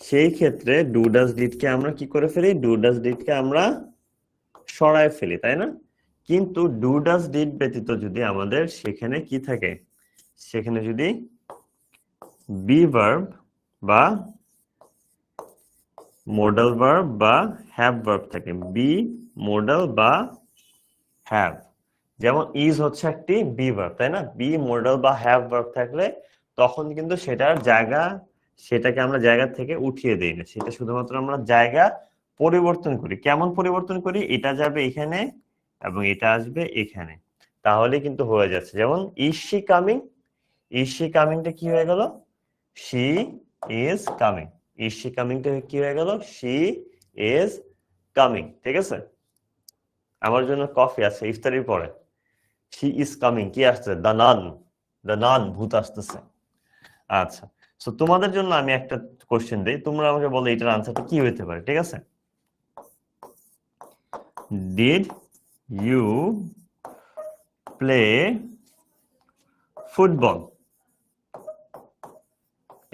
সেই ক্ষেত্রে ডু ডাজ ডিড কে আমরা কি করে ফেলি, ডু ডাজ ডিড কে আমরা সরায় ফেলি, তাই না? কিন্তু ডু ডাজ ডিড ব্যতীত যদি আমাদের সেখানে কি থাকে, সেখানে যদি বি ভার্ব বা মোডাল ভার্ব বা হ্যাভ ভার্ব থাকে, বি মোডাল বা হ্যাভ, যেমন ইজ হচ্ছে একটি বি ভার্ব, তাই না? বি মোডাল বা হ্যাভ ভার্ব থাকলে তখন কিন্তু সেটার জায়গা, সেটাকে আমরা জায়গা থেকে উঠিয়ে দিই না, সেটা শুধুমাত্র আমরা জায়গা পরিবর্তন করি। কেমন পরিবর্তন করি, এটা যাবে এখানে এবং এটা আসবে এখানে, তাহলে কিন্তু হয়ে যাচ্ছে। যেমন is she coming, is she কামিংটা কি হয়ে গেল, she is coming. Is she কামিংটা কি হয়ে গেল, শি ইজ কামিং। ঠিক আছে, আমার জন্য কফি আছে ইফতারির পরে। শি ইজ কামিং, কি আসছে, দ্য নান, দ্য নান, ভূত আসতেছে। আচ্ছা, সো তোমাদের জন্য আমি একটা কোশ্চেন দেই, তোমরা আমাকে বলো এটার আনসারটা কি হতে পারে। ঠিক আছে, ডিড ইউ প্লে ফুটবল,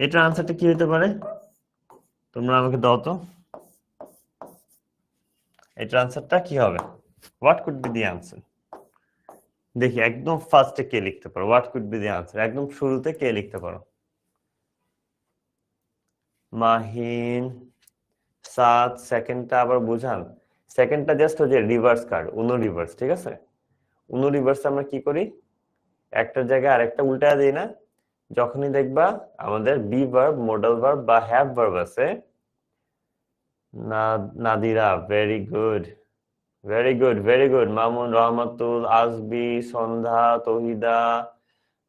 এটার আনসারটা কি হতে পারে, তোমরা আমাকে দাও তো, এটার আনসারটা কি হবে, what could be the answer? দেখি একদম ফার্স্টে কে লিখতে পারো, what could be the answer, একদম শুরুতে কে লিখতে পারো? মাহিন, সাত, সেকেন্ডটা আবার বুঝান। সেকেন্ডটা জাস্ট হচ্ছে রিভার্স কার্ড, উনো রিভার্স। ঠিক আছে, উনো রিভার্স আমরা কি করি, একটা জায়গায় আরেকটা উল্টা দিই না। যখনই দেখবা আমাদের বি ভার্ব, মোডাল ভার্ব বা হ্যাভ ভার্ব আছে, Nadira, very good, very good, very good. Mamun, Rahmatul, Asbi, Sandhya, Tahida,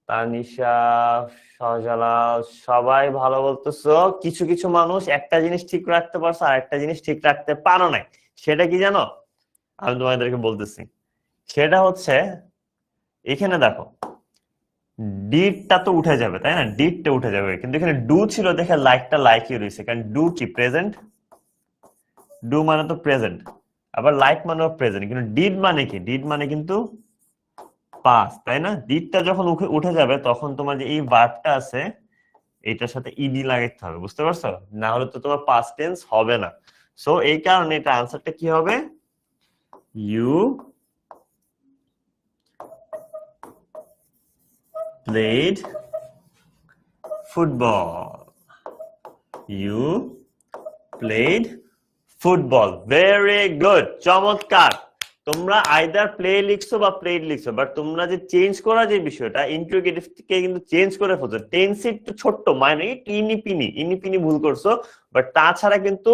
Tanisha, Shahjalal, সবাই ভালো বলতেছো। কিছু কিছু মানুষ একটা জিনিস ঠিক রাখতে পারছো আর একটা জিনিস ঠিক রাখতে পারো নাই, সেটা কি জানো? আমি তোমাদেরকে বলতেছি, সেটা হচ্ছে এখানে দেখো, ডিডটা তো উঠে যাবে, তাই না? ডিডটা উঠে যাবে, কিন্তু এখানে ডু ছিল দেখে লাইকটা লাইকই রয়েছে, কারণ ডু কি প্রেজেন্ট, ডু মানে তো প্রেজেন্ট, আবার লাইক মানেও প্রেজেন্ট, কিন্তু ডিড মানে কি, ডিড মানে কিন্তু পাস্ট, তাই না? ডিডটা যখন উঠে যাবে তখন তোমার যে এই ভার্বটা আছে এটার সাথে ইডি লাগাইতে হবে, বুঝতে পারছো? না হলে তো তোমার পাস্ট টেন্স হবে না। সো এই কারণে এটা আনসারটা কি হবে, you played football, you played football. Very good, চমৎকার। তোমরা আইদার প্লে লিখছো বা প্লেড লিখছো, বাট তোমরা যে চেঞ্জ করা যে বিষয়টা, ইন্টারোগেটিভ কে কিন্তু চেঞ্জ করে ফেলছো। টেন্স একটু ছোট্ট মানে ইনি পিনি ভুল করছো, বাট তাছাড়া কিন্তু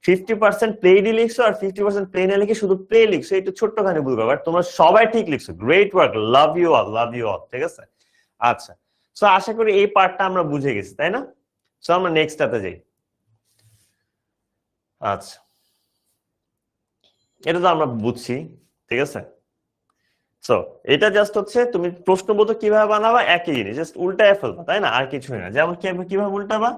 50% প্লেডই লিখছো আর 50% প্লে না লিখে শুধু প্লে লিখছো, একটু ছোট্টখানি ভুল করো, বাট তোমরা সবাই ঠিক লিখছো। Great work, love you all, love you all. ঠিক আছে, আচ্ছা, সো আশা করি এই পার্টটা আমরা বুঝে গেছি, তাই না? সো আমরা নেক্সটটাতে যাই। আচ্ছা, এটা তো আমরা বুঝছি, ঠিক আছে। সো এটা জাস্ট হচ্ছে তুমি প্রশ্নবোধক কিভাবে বানাবা, একই জিনিস, জাস্ট উল্টায় ফেলবা, তাই না? আর কিছুই না। যেমন কিভাবে উল্টাবা,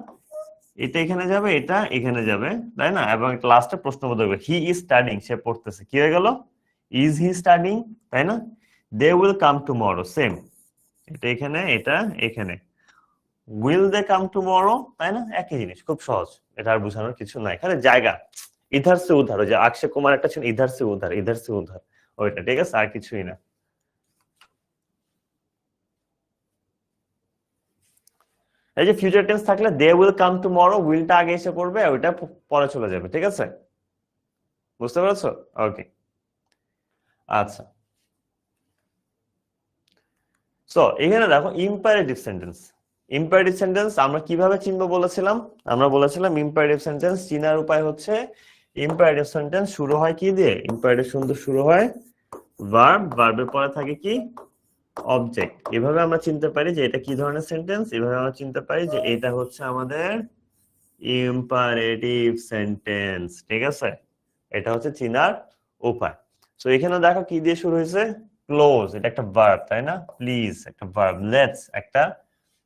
এটা এখানে যাবে, এটা এখানে যাবে, তাই না? এবং লাস্টে প্রশ্নবোধক, হি ইজ স্টাডিং, সে পড়তেছে, কি হয়ে গেল, ইজ হি স্টাডিং, তাই না? They will come tomorrow, same, এটা এখানে, এটা এখানে, উইল দে কাম টুমরো, তাই না? একই জিনিস, খুব সহজ, এটা আর বোঝানোর কিছু নাই, খালি জায়গা ইধার সে উধার, ওই যে অক্ষয় কুমার একটা ছিল, ইধার সে উধার, ইধার সে উধার, ওইটা। ঠিক আছে, আর কিছুই না। এই যে ফিউচার টেন্স থাকলে দে উইল কাম টুমরো, উইলটা আগে এসে পড়বে, ওইটা পরে চলে যাবে। ঠিক আছে, বুঝতে পারছো? ওকে, আচ্ছা। সো এখানে দেখো ইম্পারেটিভ সেন্টেন্স। ইম্পারেটিভ সেন্টেন্স আমরা কিভাবে চিনবো বলেছিলাম, আমরা বলেছিলাম ইম্পারেটিভ সেন্টেন্স চিনার উপায় হচ্ছে, ইম্পারেটিভ সেন্টেন্স শুরু হয় কি দিয়ে, ইম্পারেটিভ সেন্টেন্স শুরু হয় ভার্ব, ভার্বের পরে থাকে কি, অবজেক্ট। এভাবে আমরা চিনতে পারি যে এটা কি ধরনের সেন্টেন্স, এভাবে আমরা চিনতে পারি যে এটা হচ্ছে আমাদের ইম্পারেটিভ সেন্টেন্স। ঠিক আছে, এটা হচ্ছে চিনার উপায়। সো এখানে দেখো কি দিয়ে শুরু হয়েছে, ক্লোজ, এটা একটা ভার্ব, তাই না? প্লিজ একটা ভার্ব, লেটস একটা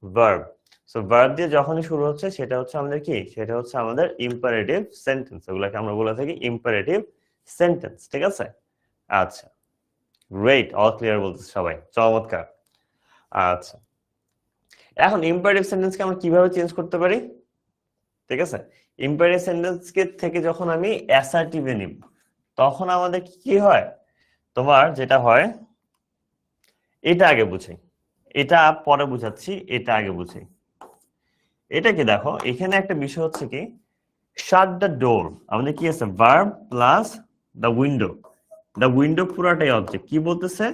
ভার্ব। সো ভার্ব দিয়ে যখনই শুরু হচ্ছে সেটা হচ্ছে আমাদের কি, সেটা হচ্ছে আমাদের ইম্পারেটিভ সেন্টেন্স, ওগুলোকে আমরা বলে থাকি ইম্পারেটিভ সেন্টেন্স। ঠিক আছে, আচ্ছা, গ্রেট, অল ক্লিয়ার বলতেছে সবাই, চমৎকার। আচ্ছা, এখন ইম্পারেটিভ সেন্টেন্সকে আমরা কিভাবে চেঞ্জ করতে পারি, ঠিক আছে? ইম্পারেটিভ সেন্টেন্স কে থেকে যখন আমি অ্যাসার্টিভে নিব তখন আমাদের কি হয়, তোমার যেটা হয়, এটা আগে বুঝি, এটা পরে বুঝাচ্ছি, এটা আগে বুঝি। এটা কি দেখো, এখানে একটা বিষয় হচ্ছে কি, শাট দ্য ডোর, আমাদের কি আছে, verb plus the window. The window পুরাটাই অবজেক্ট, কি বলতেছে,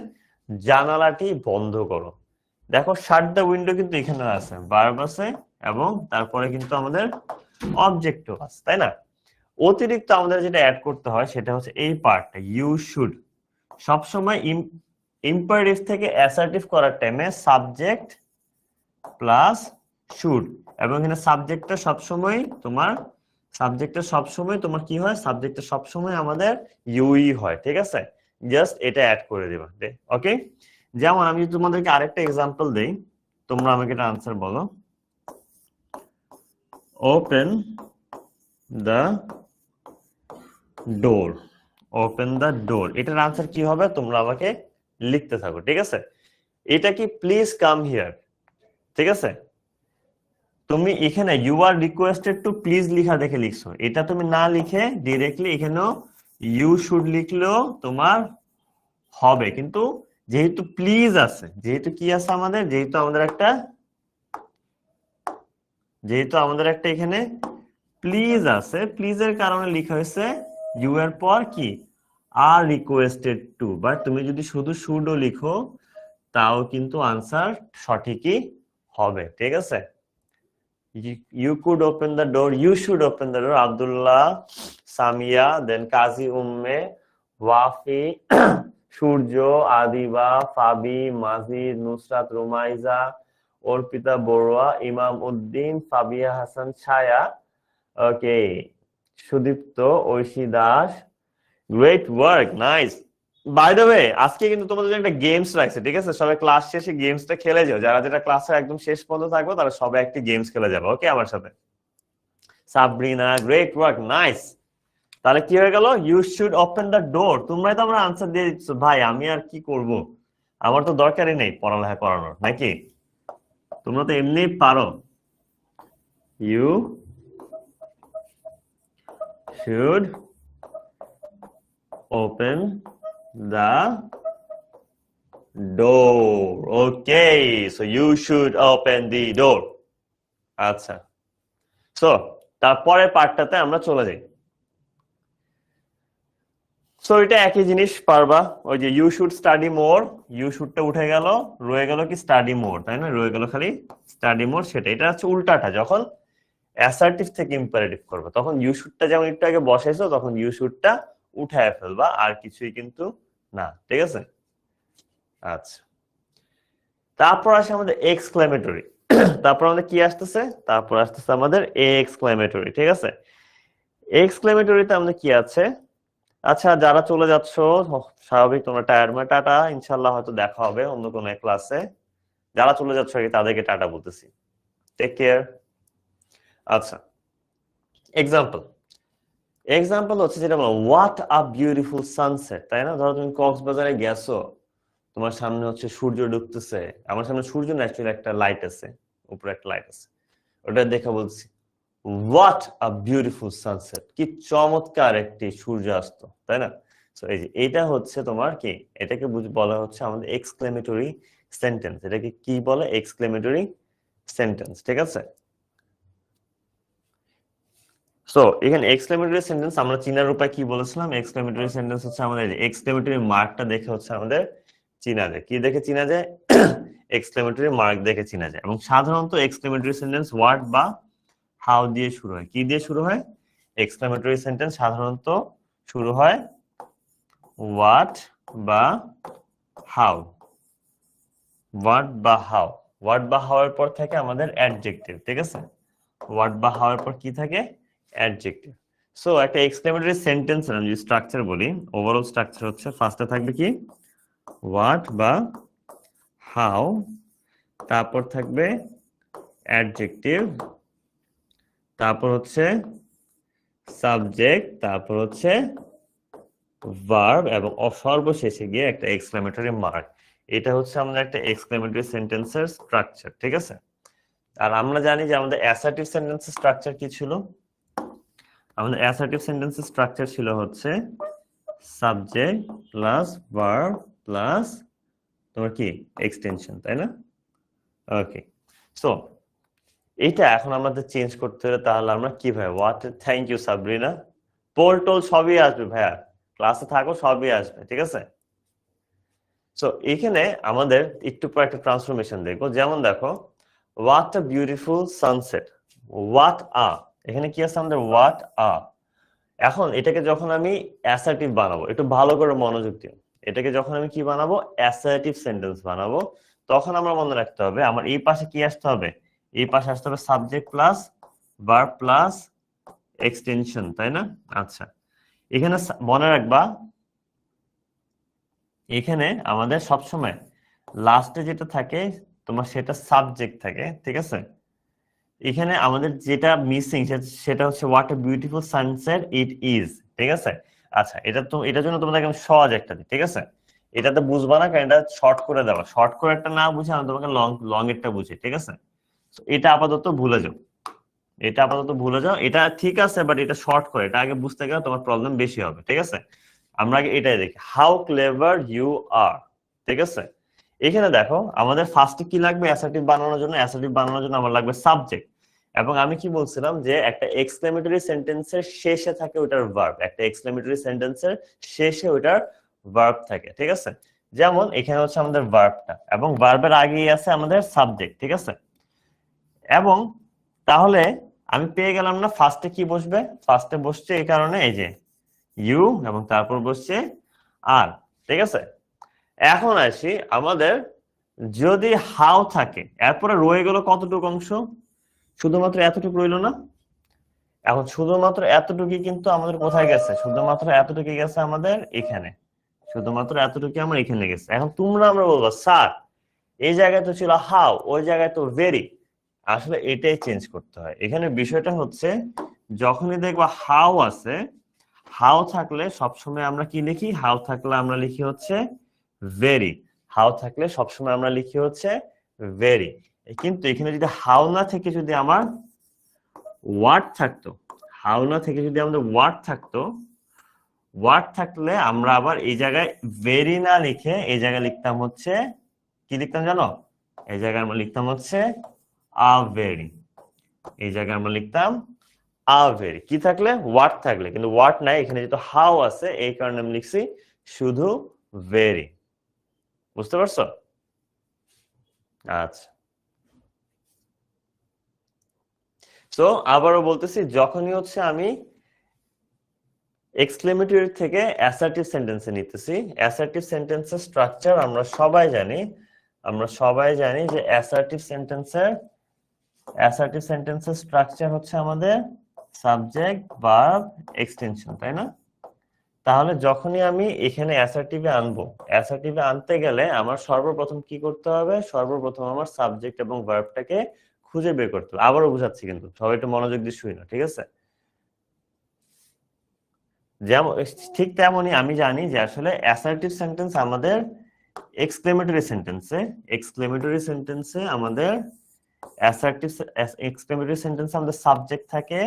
জানালাটি বন্ধ করো। দেখো শাট দ্য উইন্ডো কিন্তু এখানে আছে, ভার্ব আছে এবং তারপরে কিন্তু আমাদের অবজেক্টও আছে, তাই না? অতিরিক্ত আমাদের যেটা অ্যাড করতে হয় সেটা হচ্ছে এই পার্টটা, ইউ শুড। সবসময় ইম্পারেটিভ থেকে অ্যাসার্টিভ করার টাইমে সাবজেক্ট প্লাস শুড, এবং এখানে সাবজেক্টটা সবসময় তোমার কি হয়, সাবজেক্টটা সবসময় আমাদের ইউই হয়, ঠিক আছে? জাস্ট এটা অ্যাড করে দিবা, ওকে? যেমন আমি তোমাদেরকে আরেকটা এক্সাম্পল দেই, তোমরা আমাকে এটা আনসার বলো। Open the door, open the ডোর, এটার আনসার কি হবে তোমরা আমাকে লিখতে থাকো, ঠিক আছে? এটা কি প্লিজ কাম হিয়ার, ঠিক আছে? তুমি এখানে you are requested to please লিখা দেখে লিখছো, এটা তুমি না লিখে ডিরেক্টলি এখানেও ইউ শুড লিখলেও তোমার হবে, কিন্তু যেহেতু প্লিজ আছে, যেহেতু কি আছে আমাদের, যেহেতু আমাদের একটা এখানে প্লিজ আছে, প্লিজের কারণে লেখা হয়েছে ইউ এর পর কি আর রিকোয়েস্টেড টু, বাট তুমি যদি শুধু শুডও লিখো তাও কিন্তু আনসার সঠিকই হবে, ঠিক আছে? You could open the door, you should open the door, Abdullah, Samia, then Kazi Umme, Wafi, Surya, Adiba, Fabi, Majid, Nusrat, Rumaiza, Arpita Barua, Imam Uddin, Fabia Hasan, Chhaya, okay, Sudipta, Oishi Das, great work, nice. By the way, আজকে কিন্তু তোমাদের জন্য একটা গেমস রাখছে, ঠিক আছে? সবাই ক্লাস শেষে গেমসটা খেলে যাও, যারা যারা ক্লাসের একদম শেষ পর্যন্ত থাকবো তারা সবাই একটা গেমস খেলে যাবে, ওকে? আমার সাথে সাবরিনা, গ্রেট ওয়ার্ক, নাইস। তাহলে কি হয়ে গেল, you should open the door, তোমরাই তো আমরা আনসার দিয়ে দিচ্ছ ভাই, আমি আর কি করব, আমার তো দরকারই নেই পড়ালেখা করানোর, নাকি? তোমরা তো এমনি পারো। You should open the door, okay, so you should open the door, আচ্ছা। সো তারপরে পার্টটাতে আমরা চলে যাই। সো এটা একই জিনিস পারবা, ওই যে you should study more, you শুডটা উঠে গেল, রয়ে গেল কি স্টাডি মোর, তাই না? রয়ে গেল খালি স্টাডি মোর, সেটা। এটা হচ্ছে উল্টাটা, যখন অ্যাসার্টিভ থেকে ইম্পারেটিভ করবে তখন ইউ শুডটা যেমন একটু আগে বসাইছো তখন ইউ শুডটা উঠায় ফেলবা, আর কিছুই কিন্তু না, ঠিক আছে? আচ্ছা, তারপর আসে আমাদের এক্সক্লেমেটরি। তারপর আমাদের কি আসতেছে, তারপর আসতেছে আমাদের এক্সক্লেমেটরি, ঠিক আছে? এক্সক্লেমেটরিতে আমাদের কি আছে, আচ্ছা যারা চলে যাচ্ছ স্বাভাবিক, তোমরা টায়ার্ড, মানে টাটা, ইনশাল্লাহ হয়তো দেখা হবে অন্য কোনো ক্লাসে। যারা চলে যাচ্ছ তাদেরকে টাটা বলতেছি, টেক কেয়ার। আচ্ছা, এক্সাম্পল হচ্ছে যেটা বলো, হোয়াট আ বিউটিফুল সানসেট, তাই না? ধরো তুমি কক্সবাজারে গেছো, তোমার সামনে হচ্ছে সূর্য ডুবতেছে, আমার সামনে সূর্য না, অ্যাকচুয়ালি একটা লাইট আছে, উপরে একটা লাইট আছে, ওটা দেখে বলছি হোয়াট আ বিউটিফুল সানসেট, কি চমৎকার একটি সূর্যাস্ত, তাই না? সো এই যে এটা হচ্ছে তোমার কি, এটাকে বলা হচ্ছে আমাদের এক্সক্লেমেটরি সেন্টেন্স। এটাকে কি বলে, এক্সক্লেমেটরি সেন্টেন্স, ঠিক আছে? সো এখানে এক্সক্লেমেটরি সেন্টেন্স আমরা চিনার উপায় কি বলেছিলাম, এক্সক্লেমেটরি সেন্টেন্স হচ্ছে আমাদের এক্সক্লেমেটরি মার্কটা দেখে হচ্ছে আমাদের চিনা যায়। কি দেখে চিনা যায়? এক্সক্লেমেটরি মার্ক দেখে চিনা যায়। এবং সাধারণত এক্সক্লেমেটরি সেন্টেন্স ওয়াট বা হাউ দিয়ে শুরু হয়। কি দিয়ে শুরু হয়? এক্সক্লেমেটরি সেন্টেন্স সাধারণত শুরু হয় হোয়াট বা হাউ। হোয়াট বা হাউ, হোয়াট বা হাউ এর পর থাকে আমাদের অ্যাডজেক্টিভ, ঠিক আছে? হোয়াট বা হাউ এর পর কি থাকে? অ্যাডজেক্টিভ। সো একটা এক্সক্লেমেটরি সেন্টেন্স আমি যদি স্ট্রাকচার বলি, ওভারঅল স্ট্রাকচার হচ্ছে ফার্স্টে থাকবে কি হোয়াট বা হাউ, তারপর থাকবে অ্যাডজেক্টিভ, তারপর হচ্ছে সাবজেক্ট, তারপর হচ্ছে ভার্ব, এবং সর্বশেষে গিয়ে একটা এক্সক্লেমেটরি মার্ক। এটা হচ্ছে আমাদের একটা এক্সক্লেমেটরি সেন্টেন্সের স্ট্রাকচার, ঠিক আছে? আর আমরা জানি যে আমাদের অ্যাসার্টিভ সেন্টেন্সের স্ট্রাকচার কি ছিল? আমাদের অ্যাসার্টিভ সেন্টেন্সের স্ট্রাকচার ছিল হচ্ছে সাবজেক্ট প্লাস ভার্ব প্লাস তোমার কি এক্সটেনশন, তাই না? ওকে, সো এটা এখন আমাদের চেঞ্জ করতে হলে তাহলে আমরা কিভাবে, what, thank you Sabrina, poll টোল সবই আসবে ভাইয়া, ক্লাসে থাকো সবই আসবে, ঠিক আছে? সো এখানে আমাদের একটু পর একটা ট্রান্সফরমেশন দেখবো, যেমন দেখো what a beautiful sunset, what a, এখানে কি আছে আমাদের হোয়াট আ। এখন এটাকে যখন আমি অ্যাসার্টিভ বানাবো, একটু ভালো করে মনোযোগ দিও, এটাকে যখন আমি কি বানাবো, অ্যাসার্টিভ সেন্টেন্স বানাবো, তখন আমরা মনে রাখতে হবে আমার এই পাশে কি আসতে হবে, এই পাশে আসতে হবে subject plus verb plus extension, তাই না? আচ্ছা, এখানে মনে রাখবা এখানে আমাদের সবসময় লাস্টে যেটা থাকে তোমার সেটা সাবজেক্ট থাকে, ঠিক আছে? এখানে আমাদের যেটা মিসিং সেটা হচ্ছে what a beautiful sunset it is, ঠিক আছে? আচ্ছা, এটা তো এটার জন্য তোমাদেরকে আমি সহজ একটা দিই, ঠিক আছে? এটাতে বুঝবা না, কারণ এটা শর্ট করে দেওয়া, শর্ট করে একটা না বুঝে আমি তোমাকে লং লং এরটা বুঝি, ঠিক আছে? এটা আপাতত ভুলে যাও, এটা আপাতত ভুলে যাও, এটা ঠিক আছে, বাট এটা শর্ট করে, এটা আগে বুঝতে গেলে তোমার প্রবলেম বেশি হবে, ঠিক আছে? আমরা আগে এটাই দেখি, হাউ ক্লেভার ইউ আর, ঠিক আছে? এখানে দেখো আমাদের ফার্স্টে কি লাগবে অ্যাসার্টিভ বানানোর জন্য, অ্যাসার্টিভ বানানোর জন্য আমার লাগবে সাবজেক্ট, এবং আমি কি বলছিলাম যে একটা এক্সক্লেমেটরি সেন্টেন্সের শেষে থাকে ওটার ভার্ব, একটা এক্সক্লেমেটরি সেন্টেন্সের শেষে ওটার ভার্ব থাকে, ঠিক আছে? যেমন এখানে হচ্ছে আমাদের ভার্বটা, এবং ভার্বের আগেই আছে আমাদের সাবজেক্ট, ঠিক আছে? এবং তাহলে আমি পেয়ে গেলাম না ফার্স্টে কি বসবে, ফার্স্টে বসছে এই কারণে এই যে ইউ, এবং তারপর বসছে আর, ঠিক আছে? এখন আসি আমাদের যদি হাউ থাকে, এরপরে রয়ে গেল কতটুকু অংশ, শুধুমাত্র এতটুকু রইল না? এখন শুধুমাত্র এতটুকুই কিন্তু আমাদের কোথায় গেছে, শুধুমাত্র এতটুকুই গেছে আমাদের এখানে, শুধুমাত্র এতটুকু আমার এখানে গেছে। এখন তোমরা আমরা বলবো স্যার এই জায়গায় তো ছিল হাউ, ওই জায়গায় তো ভেরি, আসলে এটাই চেঞ্জ করতে হয়। এখানে বিষয়টা হচ্ছে যখনই দেখবা হাউ আছে, হাউ থাকলে সবসময় আমরা কি লিখি, হাউ থাকলে আমরা লিখি হচ্ছে ভেরি, হাউ থাকলে সবসময় আমরা লিখি হচ্ছে ভেরি। কিন্তু এখানে যদি হাউ না থেকে যদি আমার ওয়ার্ড থাকতো, হাউ না থেকে যদি আমাদের ওয়ার্ড থাকতো, ওয়ার্ড থাকলে আমরা আবার এই জায়গায় ভেরি না লিখে এই জায়গায় লিখতাম হচ্ছে কি লিখতাম জানো, এই জায়গায় আমরা লিখতাম হচ্ছে আ ভেরি, এই জায়গায় আমরা লিখতাম আ ভেরি, কি থাকলে, ওয়ার্ড থাকলে, কিন্তু ওয়ার্ড নাই, এখানে যেহেতু হাউ আছে এই কারণে আমি লিখছি শুধু ভেরি। বুঝতে পারছো? আচ্ছা, তো আবারও বলতেছি, যখনই হচ্ছে আমি এক্সক্লেমেটরি থেকে অ্যাসার্টিভ সেন্টেন্সে নিতেছি, অ্যাসার্টিভ সেন্টেন্সের স্ট্রাকচার আমরা সবাই জানি, আমরা সবাই জানি যে অ্যাসার্টিভ সেন্টেন্সের স্ট্রাকচার হচ্ছে আমাদের সাবজেক্ট ভার্ব এক্সটেনশন, তাই না? তাহলে যখনই আমি এখানে অ্যাসার্টিভে আনবো, অ্যাসার্টিভে আনতে গেলে আমার সর্বপ্রথম কি করতে হবে, সর্বপ্রথম আমার সাবজেক্ট এবং ভার্বটাকে খুঁজে বের করতে হবে। আবারও বুঝাচ্ছি, কিন্তু সবাই একটু মনোযোগ দিয়ে শুই না, ঠিক আছে? যেমন ঠিক তেমনই আমি জানি যে আসলে অ্যাসার্টিভ সেন্টেন্স আমাদের এক্সক্লেমেটরি সেন্টেন্সে আমাদের অ্যাসার্টিভ এক্সক্লেমেটরি সেন্টেন্সে আমাদের সাবজেক্ট থাকে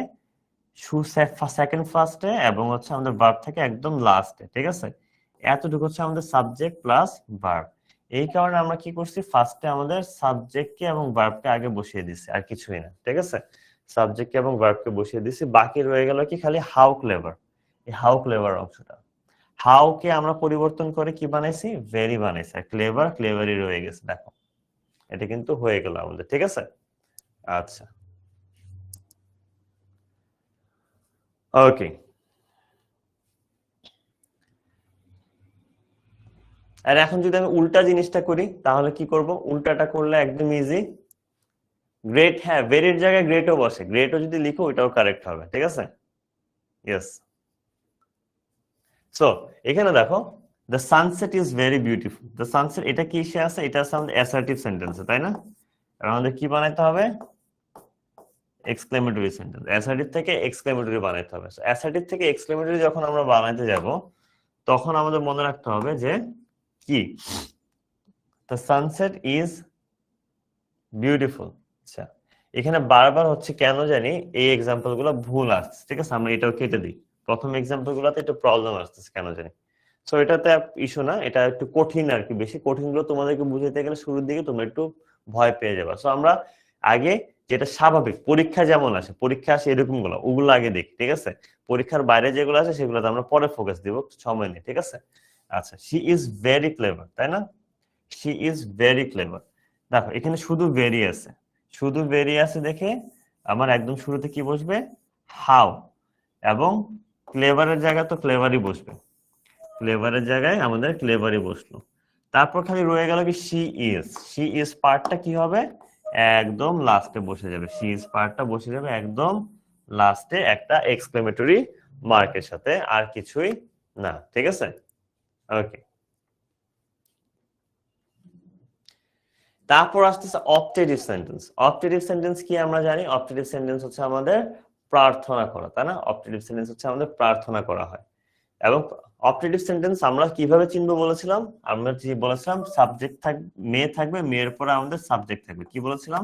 সেকেন্ড ফার্স্টে, এবং হচ্ছে আমাদের ভার্ব থাকে একদম লাস্টে, ঠিক আছে? এতটুকু হচ্ছে আমাদের সাবজেক্ট প্লাস ভার্ব। এই কারণে আমরা কি করছি, ফার্স্টে আমাদের সাবজেক্টকে এবং ভার্বকে আগে বসিয়ে দিছি, আর কিছুই না, ঠিক আছে? সাবজেক্টকে এবং ভার্বকে বসিয়ে দিছি, বাকি রয়ে গেল কি খালি হাউ ক্লেভার, এই হাউ ক্লেভার অংশটা। হাউ কে আমরা পরিবর্তন করে কি বানাইছি, ভেরি বানাইছি, আর ক্লেভার ক্লেভারই রয়ে গেছে, দেখো এটা কিন্তু হয়ে গেল আমাদের, ঠিক আছে? আচ্ছা, ওকে। আর এখন যদি আমি উল্টা জিনিসটা করি তাহলে কি করব, উল্টাটা করলে একদম ইজি, গ্রেট, হ্যাঁ ভেরির জায়গায় গ্রেটও বসে, গ্রেটও যদি লিখো ওইটাও কারেক্ট হবে, ঠিক আছে? ইয়েস। সো এখানে দেখো the sunset is very beautiful, the sunset, এটা কি সে আছে, এটা আছে আমাদের অ্যাসার্টিভ সেন্টেন্সে, তাই না? আমাদের কি বানাইতে হবে, এক্সক্লেমেটরি সেন্টেন্স, অ্যাসার্টিভ থেকে এক্সক্লেমেটরি বানাইতে হবে। অ্যাসার্টিভ থেকে এক্সক্লেমেটরি যখন আমরা বানাইতে যাব তখন আমাদের মনে রাখতে হবে যে কি, দ্য সানসেট ইজ বিউটিফুল। আচ্ছা, এখানে বারবার হচ্ছে কেন জানি এই এক্সাম্পল গুলো ভুল আসছে, ঠিক আছে, আমরা এটাও কেটে দিই। প্রথম এক্সাম্পল গুলোতে একটু প্রবলেম আসতেছে কেন জানি। সো এটাতে ইস্যু না, এটা একটু কঠিন আর কি, বেশি কঠিন গুলো তোমাদেরকে বুঝাইতে গেলে শুরুর দিকে তোমরা একটু ভয় পেয়ে যাবে। সো আমরা আগে যেটা স্বাভাবিক পরীক্ষা যেমন আসে, পরীক্ষা আসে এরকম গুলো, ওগুলো আগে দেখি, ঠিক আছে। পরীক্ষার বাইরে যেগুলো আছে সেগুলোতে আমরা পরে ফোকাস দিব, সময় নেই, ঠিক আছে। আচ্ছা, শি ইজ ভেরি ক্লেভার, তাই না? She is very clever. দেখো এখানে শুধু ভেরি আছে, শুধু ভেরি আছে দেখে আমার একদম শুরুতে কি বসবে, হাউ, এবং ক্লেভারের জায়গায় তো ক্লেভারই বসবে, ক্লেভারের জায়গায় আমাদের ক্লেভারই বসলো। তারপর খালি রয়ে গেল কি শি ইজ, শি ইজ পার্টটা কি হবে, একদম লাস্টে বসে যাবে, শি ইজ পার্টটা বসে যাবে একদম লাস্টে একটা এক্সক্লেমেটরি মার্কের সাথে, আর কিছুই না, ঠিক আছে। ওকে, তারপর আসতেছে অপটেটিভ সেন্টেন্স। অপটেটিভ সেন্টেন্স কি আমরা জানি, অপটেটিভ সেন্টেন্স হচ্ছে আমাদের প্রার্থনা করা, তাই না? অপটেটিভ সেন্টেন্স হচ্ছে আমাদের প্রার্থনা করা হয়। এবং অপটেটিভ সেন্টেন্স আমরা কিভাবে চিনবো বলেছিলাম, আমরা যে বলেছিলাম সাবজেক্ট থাকবে, মেয়ে থাকবে, মেয়ের পরে আমাদের সাবজেক্ট থাকবে, কি বলেছিলাম,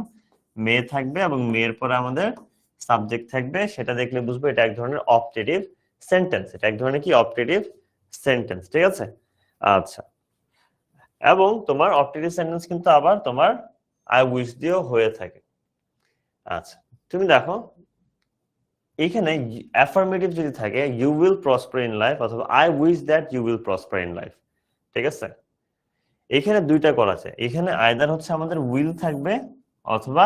মেয়ে থাকবে এবং মেয়ের পরে আমাদের সাবজেক্ট থাকবে, সেটা দেখলে বুঝবো এটা এক ধরনের অপটেটিভ সেন্টেন্স, এটা এক ধরনের কি অপটেটিভ সেন্টেন্স, ঠিক আছে। আচ্ছা, এবং তোমার অপটেটিভ সেন্টেন্স কিন্তু আবার তোমার আই উইশ দিয়েও হয়ে থাকে। আচ্ছা, তুমি দেখো এখানে অ্যাফার্মেটিভ যদি থাকে you will prosper in life অথবা I wish that you will prosper in life, ঠিক আছে। এখানে দুইটা করা আছে, এখানে আইদার হচ্ছে আমাদের উইল থাকবে অথবা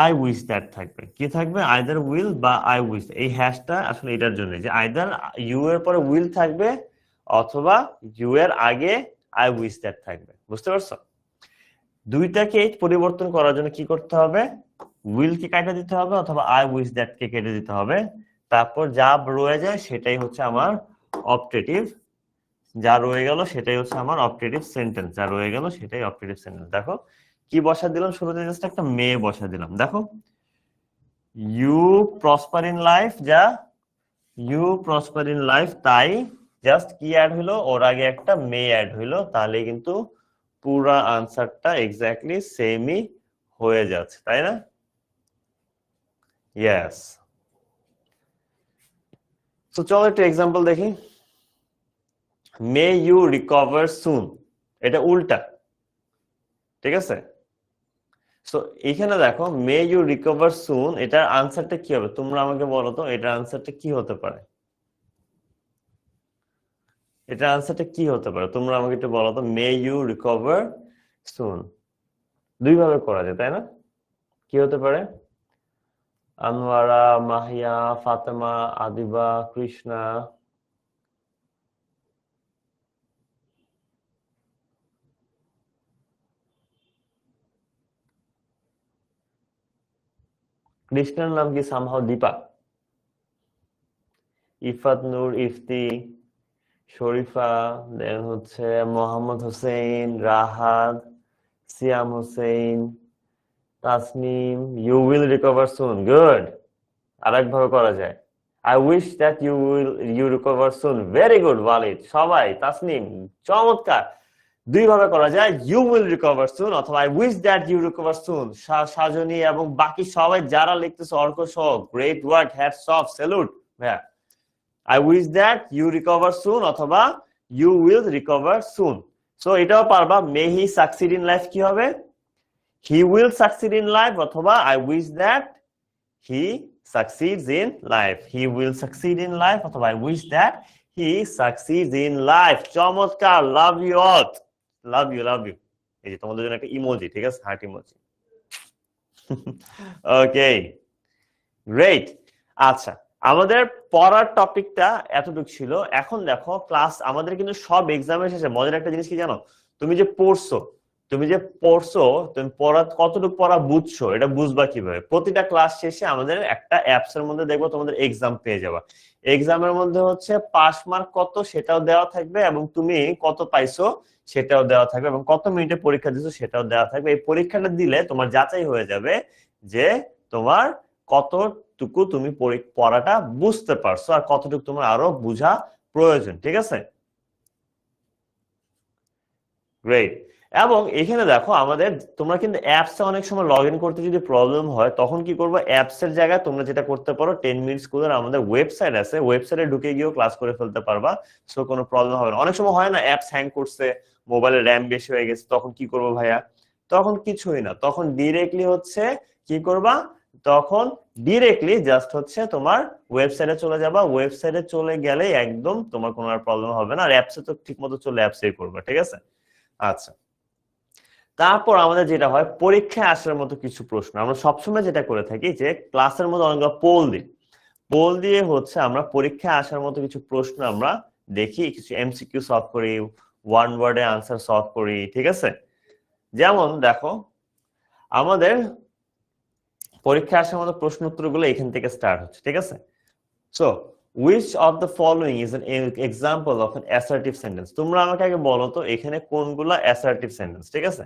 আই উইশ দ্যাট থাকবে, কি থাকবে, আইদার উইল বা আই উইশ। এই হ্যাশটা আসলে এটার জন্য যে আইদার ইউ এর পরে উইল থাকবে অথবা ইউ এর আগে আই উইশ দ্যাট থাকবে, বুঝতে পারছো? দুইটাকে পরিবর্তন করার জন্য কি করতে হবে, উইল কে কেটে দিতে হবে অথবা আই উইশ দ্যাট কে কেটে দিতে হবে, তারপর যা রয়ে যায় সেটাই হচ্ছে আমার অপটেটিভ, যা রয়ে গেল সেটাই হচ্ছে আমার অপটেটিভ সেন্টেন্স, যা রয়ে গেল সেটাই অপটেটিভ সেন্টেন্স। দেখো কি বসা দিলাম শুরুতে, জাস্ট একটা মেয়ে বসা দিলাম, দেখো ইউ প্রসপার ইন লাইফ, যা ইউ প্রসপার ইন লাইফ, তাই জাস্ট কি অ্যাড হলো, ওর আগে একটা মেয়ে অ্যাড হইলো, তাহলে কিন্তু পুরা আনসারটা এক্স্যাক্টলি সেমই হয়ে যাচ্ছে, তাই না? ইয়েস। তো চলো একটু এক্সাম্পল দেখি। মে ইউ রিকভার সুন, এটা উল্টা, ঠিক আছে। সো এখানে দেখো মে ইউ রিকভার সুন, এটার আনসারটা কি হবে তোমরা আমাকে বলো তো, এটার আনসারটা কি হতে পারে, এটার আনসারটা কি হতে পারে তোমরা আমাকে একটু বলো তো। মে ইউ রিকভার সুন দুই ভাবে করা যায়, তাই না? কি হতে পারে, আনোয়ারা, মাহিয়া, ফাতেমা, আদিবা, কৃষ্ণা, কৃষ্ণার নাম কি সামহাও দীপা, ইফাত নূর, ইফতি, শরীফা, দেন হচ্ছে Mohammad Hossain, Rahat, Siam Hossain, Tasnim. You will recover soon, good. আরেক ভাবে করা যায়, I wish that you recover soon, very good Walid, সবাই, তাসনিম, চমৎকার। দুই ভাবে করা যায়, ইউ উইল রিকভার সুন অথবা I wish that you recover soon. Sajni এবং বাকি সবাই যারা লিখতেছে, অর্ক সহ, great work, hats off, salute ভাইয়া। I wish that you recover soon অথবা you will recover soon. So এটাও পারবা, may he succeed in life কি হবে, he will succeed in life অথবা I wish that he succeeds in life, he will succeed in life অথবা I wish that he succeeds in life। চমৎকার, love you all, love you, love you. এই যে তোমাদের জন্য একটা emoji, ঠিক আছে, হার্ট ইমোজি। ওকে, গ্রেট। আচ্ছা, আমাদের পড়ার টপিকটা এতটুকু ছিল। এখন দেখো ক্লাস আমাদের কিন্তু সব এক্সামের শেষে মজার একটা জিনিস কি জানো, তুমি যে পড়ছো, তুমি যে পড়ছো, তুমি পড়া কতটুকু পড়া বুঝছো এটা বুঝবা কিভাবে, প্রতিটা ক্লাস শেষে আমাদের একটা অ্যাপস এর মধ্যে দেখবো তোমাদের এক্সাম পেয়ে যাবা। এক্সামের মধ্যে হচ্ছে পাস মার্ক কত সেটাও দেওয়া থাকবে এবং তুমি কত পাইছো সেটাও দেওয়া থাকবে এবং কত মিনিটে পরীক্ষা দিছো সেটাও দেওয়া থাকবে। এই পরীক্ষাটা দিলে তোমার যাচাই হয়ে যাবে যে তোমার কতটুকু তুমি পড়াটা বুঝতে পারছো আর কতটুকু তোমার আরো বোঝা প্রয়োজন, ঠিক আছে। গ্রেট। এবং এখানে দেখো আমাদের তোমরা কিন্তু অ্যাপসে অনেক সময় লগ ইন করতে যদি প্রবলেম হয় তখন কি করবো, অ্যাপস এর জায়গায় তোমরা যেটা করতে পারো 10 মিনিট স্কুলের আমাদের ওয়েবসাইট আছে, ওয়েবসাইটে ঢুকে গিয়েও ক্লাস করে ফেলতে পারবা। সো কোনো প্রবলেম হবে না। অনেক সময় হয় না অ্যাপস হ্যাং করছে, মোবাইলের র্যাম বেশি হয়ে গেছে, তখন কি করবো ভাইয়া? তখন কিছুই না, তখন ডিরেক্টলি হচ্ছে কি করবা, তখন ডিরেক্টলি জাস্ট হচ্ছে তোমার ওয়েবসাইটে চলে যাবা, ওয়েবসাইটে চলে গেলে একদম তোমার কোনো আর প্রবলেম হবে না। আর অ্যাপসে তো ঠিক মতো চলে অ্যাপসেই করবা, ঠিক আছে? আচ্ছা, তারপর আমাদের যেটা হয় পরীক্ষায় আসার মতো কিছু প্রশ্ন আমরা সবসময় যেটা করে থাকি যে ক্লাসের মধ্যে অনেকগুলো পোল দিই, পোল দিয়ে হচ্ছে আমরা পরীক্ষায় আসার মতো কিছু প্রশ্ন আমরা দেখি, কিছু এমসিকিউ সলভ করি, ওয়ান ওয়ার্ডে আনসার সলভ করি, ঠিক আছে? যেমন দেখো আমাদের পরীক্ষায় আসার মতো প্রশ্ন উত্তরগুলো এখান থেকে স্টার্ট হচ্ছে, ঠিক আছে? So which of the following is an example of an assertive sentence? তোমরা আমাকে আগে বলো তো এখানে কোনগুলা assertive sentence, ঠিক আছে?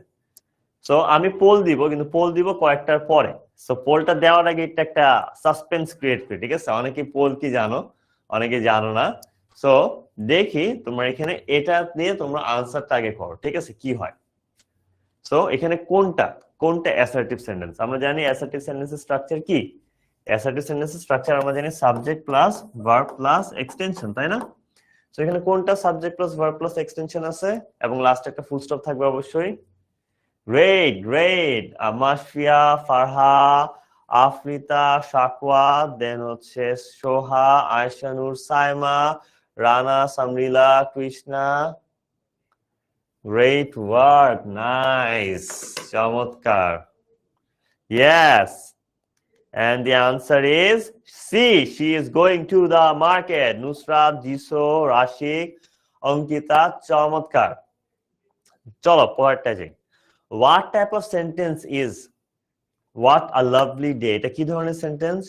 সো আমি পোল দিব, কিন্তু পোল দিব কয়েকটার পরে। সো পোলটা দেওয়ার আগে এটা একটা সাসপেন্স ক্রিয়েট করি, ঠিক আছে? অনেকে পোল কি জানো, অনেকে জানো না। সো দেখি তোমরা এখানে এটা নিয়ে তোমরা আনসারটা আগে করো, ঠিক আছে? কি হয়? সো এখানে কোনটা কোনটা অ্যাসার্টিভ সেন্টেন্স? আমরা জানি অ্যাসার্টিভ সেন্টেন্সের স্ট্রাকচার কি। অ্যাসার্টিভ সেন্টেন্সের স্ট্রাকচার আমরা জানি subject plus verb plus extension, তাই না? সো এখানে কোনটা subject plus verb plus extension আছে এবং লাস্টে একটা ফুল স্টপ থাকবে অবশ্যই। Great, great. Mashfia, Farha, Afrita, Shakwa, then হচ্ছে সোহা, আয়শানুর, Saima, Rana, সামরিলা, Krishna. Great work, nice, চমৎকার। Yes, and the answer is C. She is going to the market. Nusrat, Jiso, Rashik, Ankita, চমৎকার। চলো পরেরটা যাই। What type of sentence is what a lovely day? এটা কি ধরনের sentence?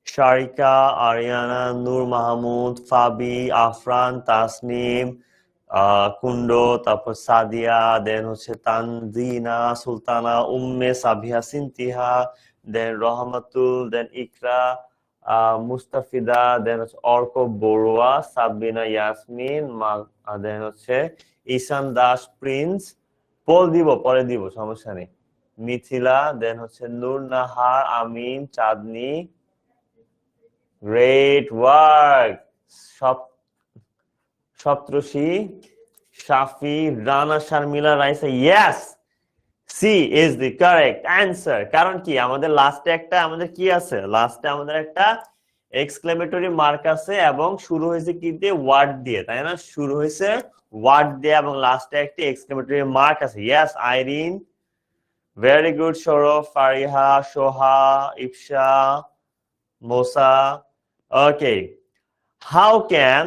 শারিকা, Ariana, নূর মাহমুদ, ফাবি, আফরান, তাসনিম, কুন্ডো, তারপর সাদিয়া, দেন হচ্ছে তানজিনা, সুলতানা, উম্মে, সাবিহা, সিনতিহা, দেন রহমাতুল, দেন ইকরা, মুস্তাফিদা, দেন হচ্ছে অর্ক বড়ুয়া, সাবিনা, ইয়াসমিন, দেন হচ্ছে ঈশান দাস, প্রিন্স। পোল দিব পরে দিব, সমস্যা নেই। মিথিলা, দেন হচ্ছে Noor Nahar, Amin, Chandni. Great work. Saptarshi, Shafi, Rana, Sharmila, Raisa. Yes, C is the correct answer. কারণ কি আমাদের লাস্টে একটা আমাদের কি আছে, লাস্টে আমাদের একটা এক্সক্লেমেটরি মার্ক আছে এবং শুরু হয়েছে কি দিয়ে, ওয়ার্ড দিয়ে, তাই না? শুরু হয়েছে ওয়ার্ড দিয়ে এবং লাস্টে একটা এক্সক্লেমেটরি মার্ক আছে। Yes Irene, very good. Sourav, Fariha, Soha, Ifsha, Mosa. Okay, how can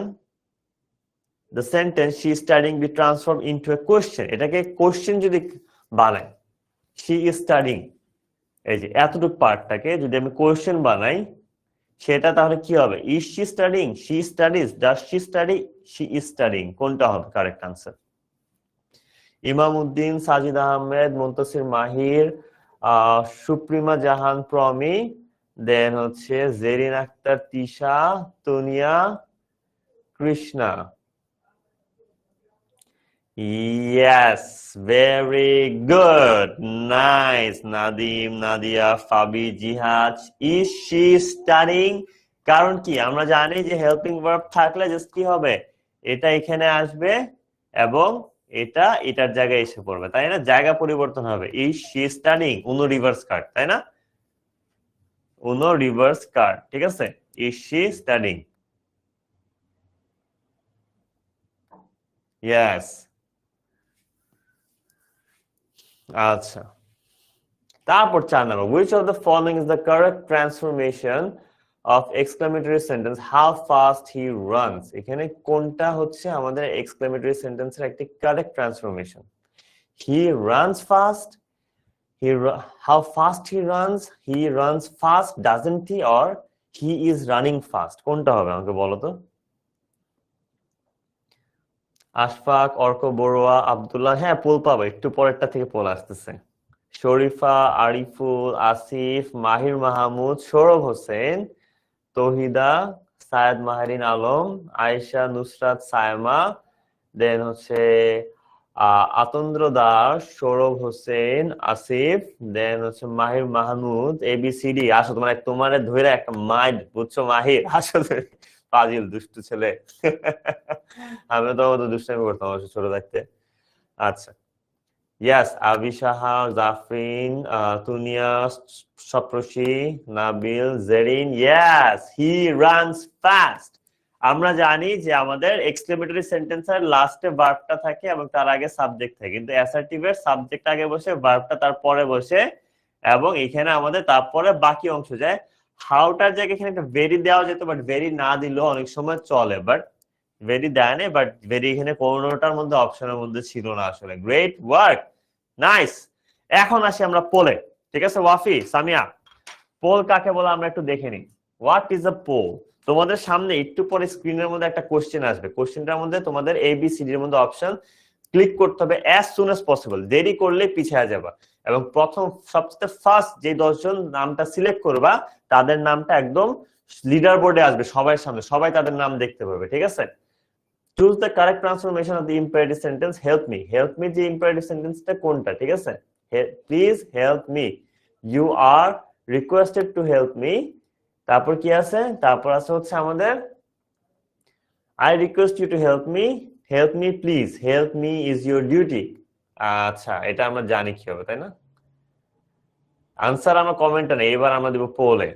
the sentence she is studying be transformed into a question? এটাকে কোশ্চেন যদি বানাই, she is studying, এই যে এতটুকু পার্টটাকে যদি আমি কোশ্চেন বানাই সেটা তাহলে কি হবে? is she studying, she studies, does she study, she is studying। কোনটা হবে কারেক্ট আনসার? ইমামউদ্দিন, সাজিদ আহমেদ, মুনতাসির মাহির, সুপ্রিমা জাহান প্রমি, দেন হচ্ছে Zerin Akter, Tisha, তুনিয়া, Krishna. Yes, very good. Nice. Nadim, Nadia, Fabi, Jihad. Is she studying? কারণ কি আমরা জানি যে হেল্পিং ভার্ব থাকলে জাস্ট কি হবে, এটা এখানে আসবে এবং এটা এটার জায়গায় এসে পড়বে, তাই না? জায়গা পরিবর্তন হবে। Is she studying, Uno reverse card, তাই না? উনো রিভার্স কার্ড, ঠিক আছে? Is she studying. ইয়েস। আচ্ছা, তারপর 4 নম্বর, which of the following is the correct transformation of exclamatory sentence how fast he runs? এখানে কোনটা হচ্ছে আমাদের exclamatory sentence এর একটি correct transformation? He runs fast, how fast he runs fast, doesn't he, or he is running fast? কোনটা হবে আমাকে বলো তো? আশফাক, অর্ক বড়ুয়া, আব্দুল্লাহ। হ্যাঁ, পোল পাবো, একটু পরেরটা থেকে পোল আসতেছে। শরীফা, আরিফুল, আসিফ, মাহির মাহমুদ, সৌরভ হোসেন, তহিদা, সায়েদ মাহারিন আলম, আয়েশা, নুসরাত, সায়মা, দেন হচ্ছে আতন্দ্র দাস, সৌরভ হোসেন, আসিফ, দেন হচ্ছে মাহির মাহমুদ, ABCD। আসো তোমার ধরে একটা মাইন্ড, বুঝছো মাহির, আসো তুমি। ফাজিল দুষ্টু ছেলে। আমি তো মতো দুষ্টামি করতাম অবশ্য ছোট থাকতে। আচ্ছা, ইয়াস, আবি সাহা, জাফরিন, তুনিয়া, সপ্রসি, নাবিল, জেরিন। ইয়াস, হি রানস ফাস্ট। আমরা জানি যে আমাদের এক্সক্লেমেটরি সেন্টেন্সের লাস্টে ভার্বটা থাকে এবং তার আগে সাবজেক্ট থাকে, কিন্তু অ্যাসার্টিভের সাবজেক্ট আগে বসে, ভার্বটা তার পরে বসে, এবং এখানে আমাদের তারপরে বাকি অংশ যায়। হাউটার জায়গায় এখানে একটা ভেরি দেওয়া যেত, বাট ভেরি না দিলেও অনেক সময় চলে, বাট ভেরি দেয় না, বাট ভেরি এখানে কোনোটার মধ্যে অপশনের মধ্যে ছিল না আসলে। Great work, nice. এখন আসি আমরা পোলে, ঠিক আছে ওয়াফি, সামিয়া। পোল কাকে বলে আমরা একটু দেখে নিই। What is a poll? তোমাদের সামনে একটু পরে স্ক্রিনের মধ্যে একটা কোশ্চেন আসবে, কোশ্চেনটার মধ্যে তোমাদের ABCD এর মধ্যে অপশন ক্লিক করতে হবে অ্যাজ সুন অ্যাজ পসিবল, দেরি করলে পিছিয়ে যাবা। এবং প্রথম সবচেয়ে ফার্স্ট যে 10 জন নামটা সিলেক্ট করবা, তাদের নামটা একদম লিডার বোর্ডে আসবে সবার সামনে, সবাই তাদের নাম দেখতে পাবে, ঠিক আছে? Choose the correct transformation of the imperative sentence help me. Help me যে ইম্পারেটিভ সেন্টেন্সটা কোনটা, ঠিক আছে? Please help me, you are requested to help me. তারপর কি আছে? তারপর আছে হচ্ছে আমাদের I request you to help me please, help me is your duty. আচ্ছা, এটা আমরা জানি কি হবে, তাই না? আনসার আমরা কমেন্টে নেই, এবার আমরা দিব পোলে।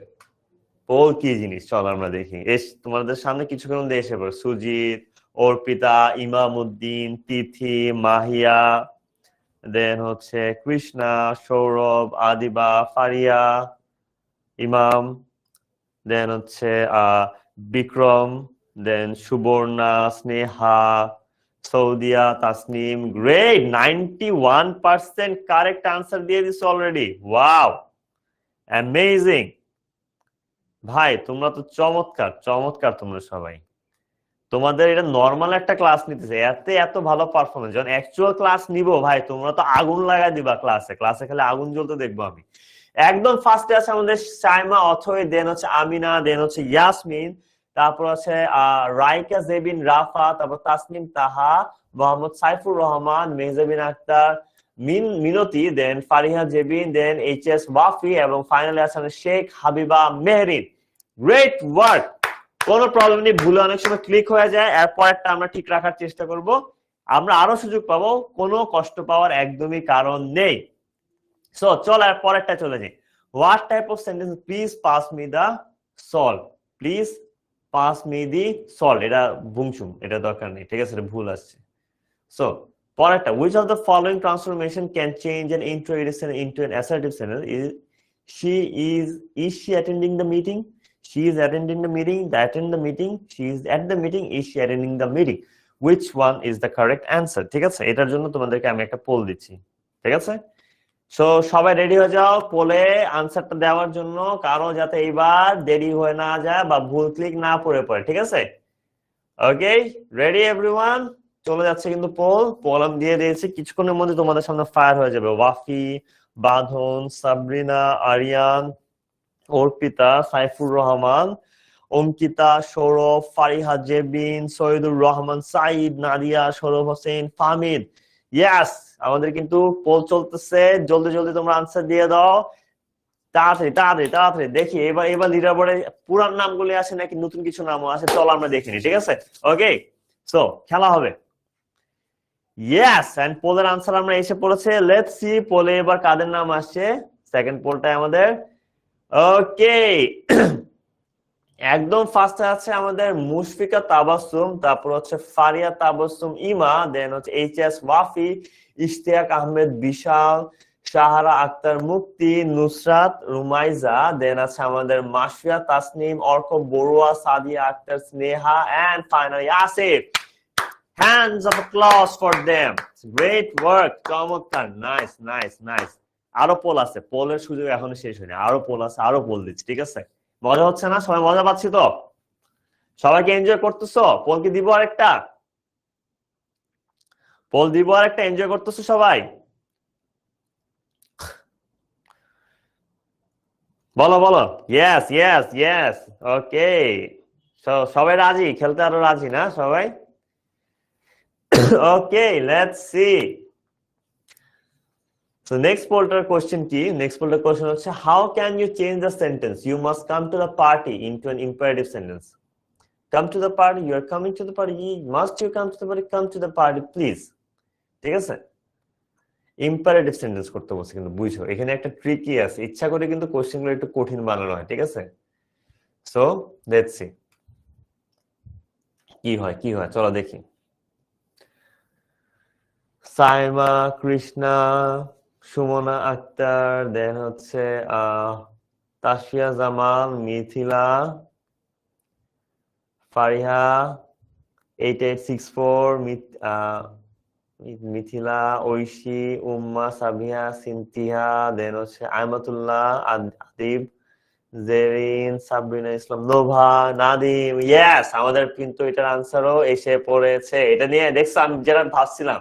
পোল কি জিনিস চলো আমরা দেখি। তোমাদের সামনে কিছুক্ষণ মধ্যে এসে পড়ে সুজিত, অর্পিতা, ইমামউদ্দিন, তিথি, মাহিয়া, দেন হচ্ছে কৃষ্ণা, সৌরভ, আদিবা, ফারিয়া, ইমাম, দেন হচ্ছে Bikram, then Subarna, Sneha, Saudia, Tasnim. Great, 91% correct answer দিয়ে দিছো অলরেডি। Wow, amazing. ভাই তোমরা তো চমৎকার চমৎকার, তোমরা সবাই। তোমাদের এটা নর্মাল একটা ক্লাস নিতেছে, এত ভালো পারফরমেন্স। যখন অ্যাকচুয়াল ক্লাস নিবো ভাই, তোমরা তো আগুন লাগাই দিবা ক্লাসে, ক্লাসে খালি আগুন জ্বলতে দেখবো আমি। একদম ফার্স্টে আছে আমাদের সাইমা, অথই, দেন হচ্ছে আমিনা, দেন হচ্ছে ইয়াসমিন, তারপর আছে রাইকা, জেবিন, রাফা, তারপর তাসনিম, তাহা, মোহাম্মদ সাইফুর রহমান, মেহজাবিন আক্তার, মিনতি, দেন ফারিহা জেবিন, দেন HS ওয়াফি, এবং ফাইনালি আছে আমাদের শেখ হাবিবা মেহরিন। গ্রেট ওয়ার্ক, কোনো প্রবলেম নেই, ভুলে অনেক সময় ক্লিক হয়ে যায়, এরপর একটা আমরা ঠিক রাখার চেষ্টা করব। আমরা আরো সুযোগ পাবো, কোনো কষ্ট পাওয়ার একদমই কারণ নেই। সো চল আর পরেরটা চলে যাই। What type of sentence please pass me the salt, please pass me the salt. এটা বুমচুম, এটা দরকার নেই, ঠিক আছে, এটা ভুল আসছে। সো পরেরটা, which of the following transformation can change an introverted sentence into an assertive sentence? She is she attending the meeting? She is attending the meeting. They attend the meeting. She is at the meeting. Is she attending the meeting? Which one is the correct answer? ঠিক আছে, এটার জন্য তোমাদেরকে আমি একটা pole দিচ্ছি, ঠিক আছে? সো সবাই রেডি হয়ে যাও পোলে আনসারটা দেওয়ার জন্য, কারো যাতে এইবার দেরি হয়ে না যায় বা ভুল ক্লিক না পড়ে, ঠিক আছে? ওকে, রেডি এভরিওয়ান? চলে যাচ্ছে কিন্তু পোল আমি দিয়ে দিয়েছি, কিছুক্ষণের মধ্যে তোমাদের সামনে ফায়ার হয়ে যাবে। ওয়াফি, বাঁধন, সাবরিনা, আরিয়ান, অর্পিতা, সাইফুর রহমান, অঙ্কিতা, সৌরভ, ফারিহা জেবিন, সৈয়দুর রহমান, সাইদ, নাদিয়া, সৌরভ হোসেন, ফাহমিদ। ইয়াস, আমাদের কিন্তু পোল চলতেছে, জলদি জলদি তোমরা আনসার দিয়ে দাও, তাড়াতাড়ি তাড়াতাড়ি তাড়াতাড়ি। দেখি এবার লিডার বোর্ডে পুরান নামগুলি আসে নাকি নতুন কিছু নামও আসে, চলো আমরা দেখে নিই, ঠিক আছে? ওকে, সো খেলা হবে। ইয়েস, এন্ড পোলের আনসার আমরা এসে পড়েছে। লেটস সি পোলে এবার কাদের নাম আসছে। সেকেন্ড পোলটাই আমাদের। ওকে, একদম ফার্স্টে আছে আমাদের মুশফিকা তাবাসসুম, তারপর হচ্ছে ফারিয়া তাবাসসুম ইমা, দেন হচ্ছে HS ওয়াফি, ইশতিয়াক আহমেদ বিশাল, সাহারা আক্তার মুক্তি, নুসরাত, রুমাইজা, দেন আছে আমাদের Masfia Tasnim, Arko Barua, Sadia Akter, Sneha, and finally Asif. Hands of applause for them. Great work. চমৎকার, নাইস নাইস নাইস। আরো পোল আছে, পোলের সুযোগ এখনো শেষ হয়নি, আরো পোল আছে, আরো পোল দিচ্ছি, ঠিক আছে? মজা হচ্ছে না? সবাই মজা পাচ্ছি তো? সবাইকে এনজয় করতেছো? পোল কি দিব আরেকটা? পোল দিব আরেকটা? এনজয় করতেছো সবাই? বলো বলো, ইয়েস ইয়েস ইয়েস। ওকে, সবাই রাজি খেলতে? আরো রাজি না সবাই? Okay, let's see. So next polter question কি? Next polter question হচ্ছে how can you change the sentence? You must come to the party into an imperative sentence. Come to the party. You are coming to the party. Must you come to the party? Come to the party, please. ঠিক আছে? Imperative sentence করতে বলছে কিন্তু বুঝো এখানে একটা tricky আছে ইচ্ছা করে কিন্তু কোশ্চেনগুলো একটু কঠিন বানানো হয় ঠিক আছে সো লেটস সি কি হয় চলো দেখি সাইমা কৃষ্ণা সুমনা আক্তার দেন হচ্ছে তাসফিয়া জামাল মিথিলা ফারিহা 8864 মিথিলা ঐশী উম্মা সাবিহা সিনথিয়া দেন হচ্ছে আহমতুল্লাহ আদিব জেরিন সাবরিনা ইসলাম নোভা নাদিম ইয়েস আমাদের কিন্তু এটার আনসারও এসে পড়েছে এটা নিয়ে দেখছো আমি যেটা ভাবছিলাম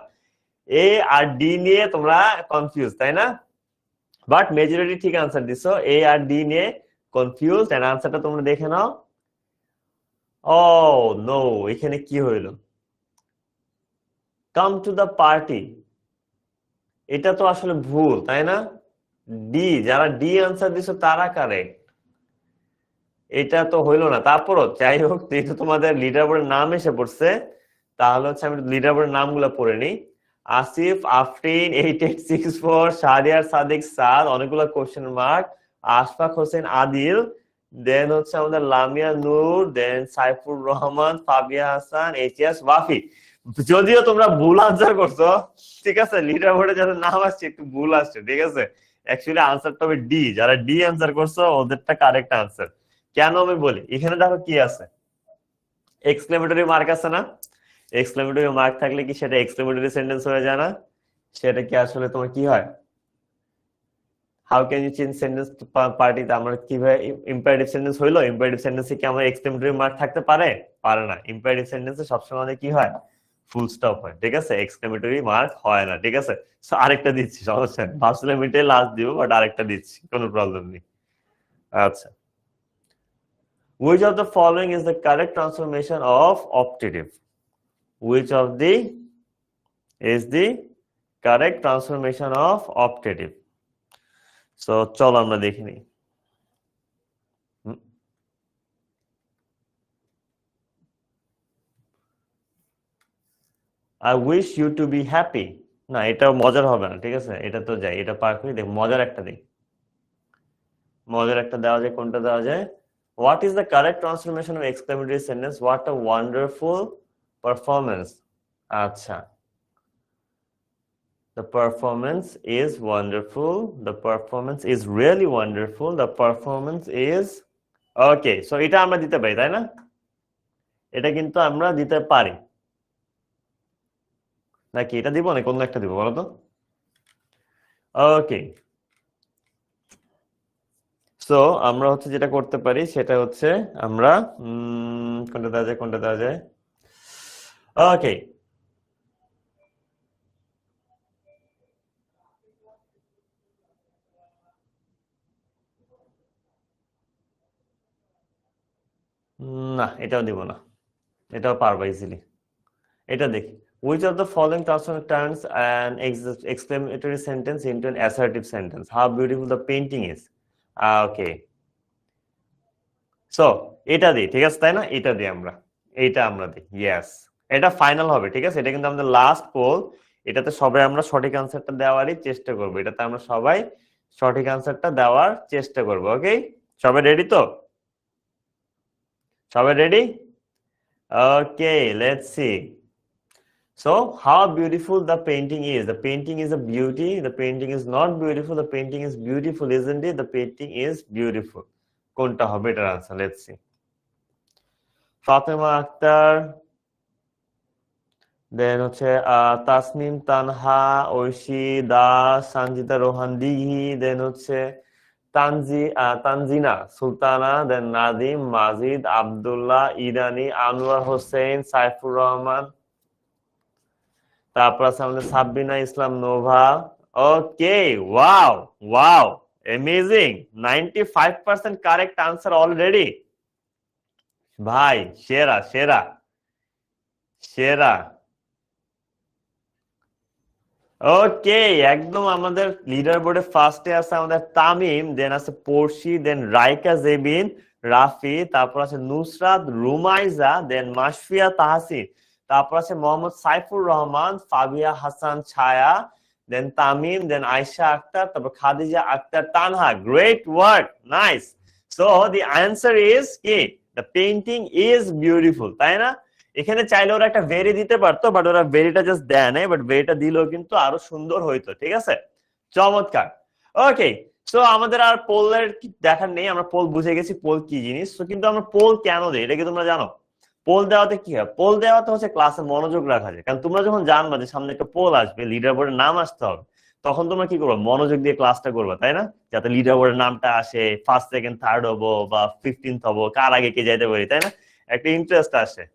এ আর ডি নিয়ে তোমরা কনফিউজ তাই না বাট মেজরিটি ঠিক আনসার দিছো এ আর ডি নিয়ে কনফিউজ এন্ড আনসারটা তোমরা দেখে নাও ও নো এখানে কি হইলো কাম টু দ্য পার্টি এটা তো আসলে ভুল তাই না ডি যারা ডি আনসার দিছো তারা কারেক্ট এটা তো হইলো না তারপরও যাই হোক যেহেতু তোমাদের লিডার বোর্ডের নাম এসে পড়ছে তাহলে হচ্ছে আমি লিডার বোর্ডের নামগুলো পড়ে নিই আসিফ আফরিন 8864 শাহরিয়ার সাদিক সাদ অনেকগুলো কোশ্চেন মার্ক আশফাক হোসেন আদিল দেন হচ্ছে আমাদের লামিয়া নূর দেন সাইফুর রহমান ফাবিয়া হাসান এইচএস ওয়াফি যদিও তোমরা ভুল আনসার করছো ঠিক আছে লিডার বোর্ডে যাদের নাম আসছে একটু ভুল আসছে ঠিক আছে অ্যাকচুয়ালি আনসারটা হবে ডি যারা ডি আনসার করছো ওদেরটা কারেক্ট আনসার কেন আমি বলি এখানে দেখো কি আছে এক্সক্লেমেটরি মার্ক আছে না এক্সক্লেমেটরি মার্ক থাকলে কি সেটা এক্সক্লেমেটরি সেন্টেন্স হয়ে যায় না সেটা কি আসলে তোমার কি হয় how can you change sentence পার্টিতে আমরা কিভাবে ইম্পারেটিভ সেন্টেন্স হইলো ইম্পারেটিভ সেন্টেন্সে কি আমার এক্সক্লেমেটরি মার্ক থাকতে পারে পারে না ইম্পারেটিভ সেন্টেন্সে সবসময় আমাদের কি হয় ফুল স্টপ হয় ঠিক আছে এক্সক্লেমেটরি মার্ক হয় না ঠিক আছে সো আরেকটা দিচ্ছি সমস্যা নেই ভাবছিলাম এটাই লাস্ট দিব বাট আরেকটা দিচ্ছি কোনো প্রবলেম নেই আচ্ছা which of the following is the correct transformation of optative which of the is the correct transformation of optative so চলো আমরা দেখে নিই I wish you to be happy না এটা মজার হবে না ঠিক আছে এটা তো যাই এটা পার করি দেখ মজার একটা দেই মজার একটা দেওয়া যায় কোনটা দেওয়া যায় what is the correct transformation of exclamatory sentence what a wonderful performance আচ্ছা the performance is wonderful the performance is really wonderful the performance is okay so এটা আমরা দিতে পারি তাই না এটা কিন্তু আমরা দিতে পারি নাকি এটা দিব না কোন একটা দিব বলো তো ওকে সো আমরা হচ্ছে যেটা করতে পারি সেটা হচ্ছে আমরা কোনটা দেওয়া যায় ওকে না এটাও দিব না এটাও পারবো ইজিলি এটা দেখি which of the following transform turns an exclamatory sentence into an assertive sentence how beautiful the painting is okay so এটা দিই ঠিক আছে তাই না এটা দিই এইটা আমরা দিই ইয়েস এটা ফাইনাল হবে ঠিক আছে এটা কিন্তু আমাদের লাস্ট পোল এটাতে সবাই আমরা সঠিক আনসারটা দেওয়ারই চেষ্টা করব এটাতে আমরা সবাই সঠিক আনসারটা দেওয়ার চেষ্টা করব ওকে সবাই রেডি তো সবাই ready okay let's see so how beautiful the painting is the painting is a beauty the painting is not beautiful the painting is beautiful isn't it the painting is beautiful কোনটা হবে এটার answer let's see Fatema Akter then হচ্ছে তাসনিম তানহা ঐশী দাস সঞ্জিতা রোহান দিঘি দেন হচ্ছে তানজিনা সুলতানা দেন নাদিম মাজিদ আব্দুল্লাহ ইরানি আনোয়ার হোসেন সাইফুর রহমান তারপর আছে আমাদের Sabrina Islam Nova okay wow wow amazing 95% correct answer already ভাই সেরা সেরা সেরা ওকে, একদম আমাদের লিডার বোর্ডে ফার্স্টে আছে আমাদের তামিম, দেন আছে পড়শি, দেন রাইকা জেবিন, রাফি, তারপর আছে নুসরাত, রুমাইজা, দেন মাশফিয়া তাহসিন, তারপর আছে মোহাম্মদ সাইফুর রহমান, ফাবিয়া হাসান ছায়া, দেন তামিম, দেন আয়শা আক্তার, তারপর Khadija Akter Tanha. Great work, nice. So the answer is কি, দ্য পেইন্টিং ইজ বিউটিফুল, তাই না? এখানে চাইলে ওরা একটা ভেরি দিতে পারতো, বাট ওরা ভেরিটা জাস্ট দেয় নাই, বাট ভেরিটা দিলেও কিন্তু আরো সুন্দর হইতো। ঠিক আছে, চমৎকার। ওকে, সো আমাদের আর পোলের দেখার নেই, আমরা পোল বুঝে গেছি পোল কি জিনিস। তো কিন্তু আমরা পোল কেন দিই এটা কি তোমরা জানো? পোল দেওয়াতে কি হয়? পোল দেওয়াতে হচ্ছে ক্লাসে মনোযোগ রাখা যায়, কারণ তোমরা যখন জানবা যে সামনে একটা পোল আসবে, লিডার বোর্ডের নাম আসতে হবে, তখন তোমরা কি করবো? মনোযোগ দিয়ে ক্লাসটা করবা, তাই না? যাতে লিডার বোর্ডের নামটা আসে, ফার্স্ট সেকেন্ড থার্ড হবো বা 15th হবো, কার আগে কে যাইতে পারি, তাই না? একটা ইন্টারেস্ট আসে।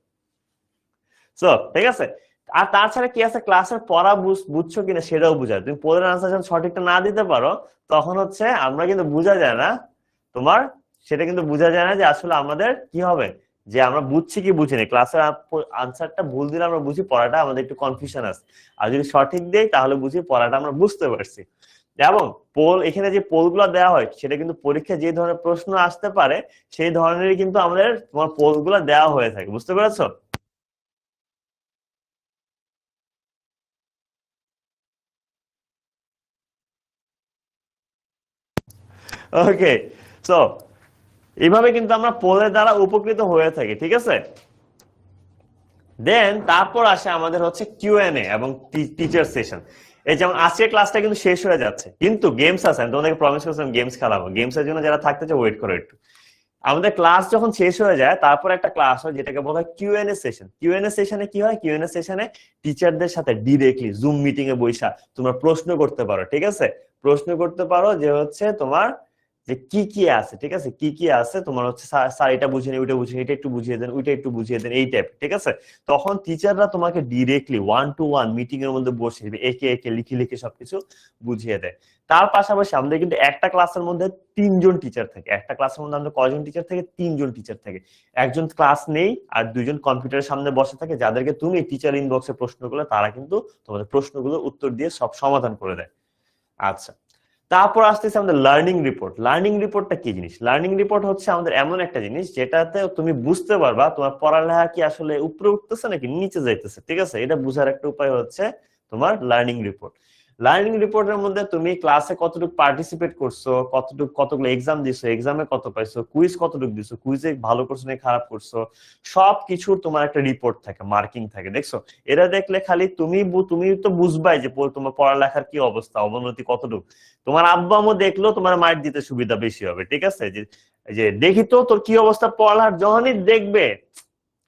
সো ঠিক আছে। আর তাছাড়া কি আছে, ক্লাসের পড়া বুঝছো কিনা সেটাও বোঝায়। তুমি পড়ার আনসার যখন সঠিকটা না দিতে পারো, তখন হচ্ছে আমরা কিন্তু বোঝা যায় না তোমার, সেটা কিন্তু বোঝা যায় না যে আসলে আমাদের কি হবে, যে আমরা বুঝছি কি বুঝিনি। ক্লাসের আনসারটা ভুল দিলে আমরা বুঝি পড়াটা আমাদের একটু কনফিউশন আছে, আর যদি সঠিক দেই তাহলে বুঝি পড়াটা আমরা বুঝতে পারছি। এবং পোল, এখানে যে পোল গুলো দেওয়া হয় সেটা কিন্তু পরীক্ষায় যে ধরনের প্রশ্ন আসতে পারে সেই ধরনেরই কিন্তু আমাদের তোমার পোল গুলো দেওয়া হয়ে থাকে, বুঝতে পেরেছো? ওকে, সো এইভাবে কিন্তু আমরা পোলের দ্বারা উপকৃত হয়ে থাকি। ঠিক আছে, দেন তারপর আসে আমাদের হচ্ছে কিউএনএ এবং টিচার সেশন। এই যেমন আজকের ক্লাসটা কিন্তু শেষ হয়ে যাচ্ছে, কিন্তু গেমস আছে, আমি তোমাদেরকে প্রমিস করছিলাম গেমস খেলাবো। গেমস এর জন্য যারা থাকতে চায় ওয়েট করো একটু। আমাদের ক্লাস যখন শেষ হয়ে যায় তারপর একটা ক্লাস হয় যেটাকে বলা হয় কিউএনএ সেশন। কিউএনএ সেশনে কি হয়? কিউএনএ সেশনে টিচারদের সাথে ডিরেক্টলি জুম মিটিং এ বৈশা তোমরা প্রশ্ন করতে পারো। ঠিক আছে, প্রশ্ন করতে পারো যে হচ্ছে তোমার যে কি কি আছে, ঠিক আছে, কি কি আছে তোমার হচ্ছে, স্যার স্যার এটা বুঝিনি, ওইটা বুঝিনি, এটা একটু বুঝিয়ে দেন, ওইটা একটু বুঝিয়ে দেন, এই টাইপ। ঠিক আছে, তখন টিচাররা তোমাকে ডিরেক্টলি 1 to 1 মিটিং এর মধ্যে বসে একে একে লিখে লিখে সবকিছু বুঝিয়ে দেয়। তার পাশাপাশি আমাদের কিন্তু একটা ক্লাসের মধ্যে 3 জন টিচার থাকে। একটা ক্লাসের মধ্যে আমাদের কয়জন টিচার থাকে? 3 জন টিচার থাকে। একজন ক্লাস নেই আর 2জন কম্পিউটারের সামনে বসে থাকে, যাদেরকে তুমি টিচার ইনবক্সে প্রশ্ন করলে তারা কিন্তু তোমাদের প্রশ্নগুলোর উত্তর দিয়ে সব সমাধান করে দেয়। আচ্ছা, তারপর আসতেছে আমাদের লার্নিং রিপোর্ট। লার্নিং রিপোর্টটা কি জিনিস? লার্নিং রিপোর্ট হচ্ছে আমাদের এমন একটা জিনিস যেটাতে তুমি বুঝতে পারবা তোমার পড়ালেখা কি আসলে উপরে উঠতেছে নাকি নিচে যাইতেছে। ঠিক আছে, এটা বুঝার একটা উপায় হচ্ছে তোমার লার্নিং রিপোর্ট। লার্নিং রিপোর্টের মধ্যে তুমি ক্লাসে কতটুকু পার্টিসিপেট করছো, কতটুকু কতগুলো এক্সাম দিছো, এক্সামে কত পাইছো, কুইজ কতটুকু দিছো, কুইজে ভালো করছো নাকি খারাপ করছো, সব কিছুর তোমার একটা রিপোর্ট থাকে, মার্কিং থাকে। দেখছো, এটা দেখলে খালি তুমি তো বুঝবাই যে তোমার পড়ালেখার কি অবস্থা, অবনতি কতটুকু। তোমার আব্বা আম্মু দেখলেও তোমার মাইর দিতে সুবিধা বেশি হবে। ঠিক আছে, যে যে দেখি তো তোর কি অবস্থা পড়ার, যখনই দেখবে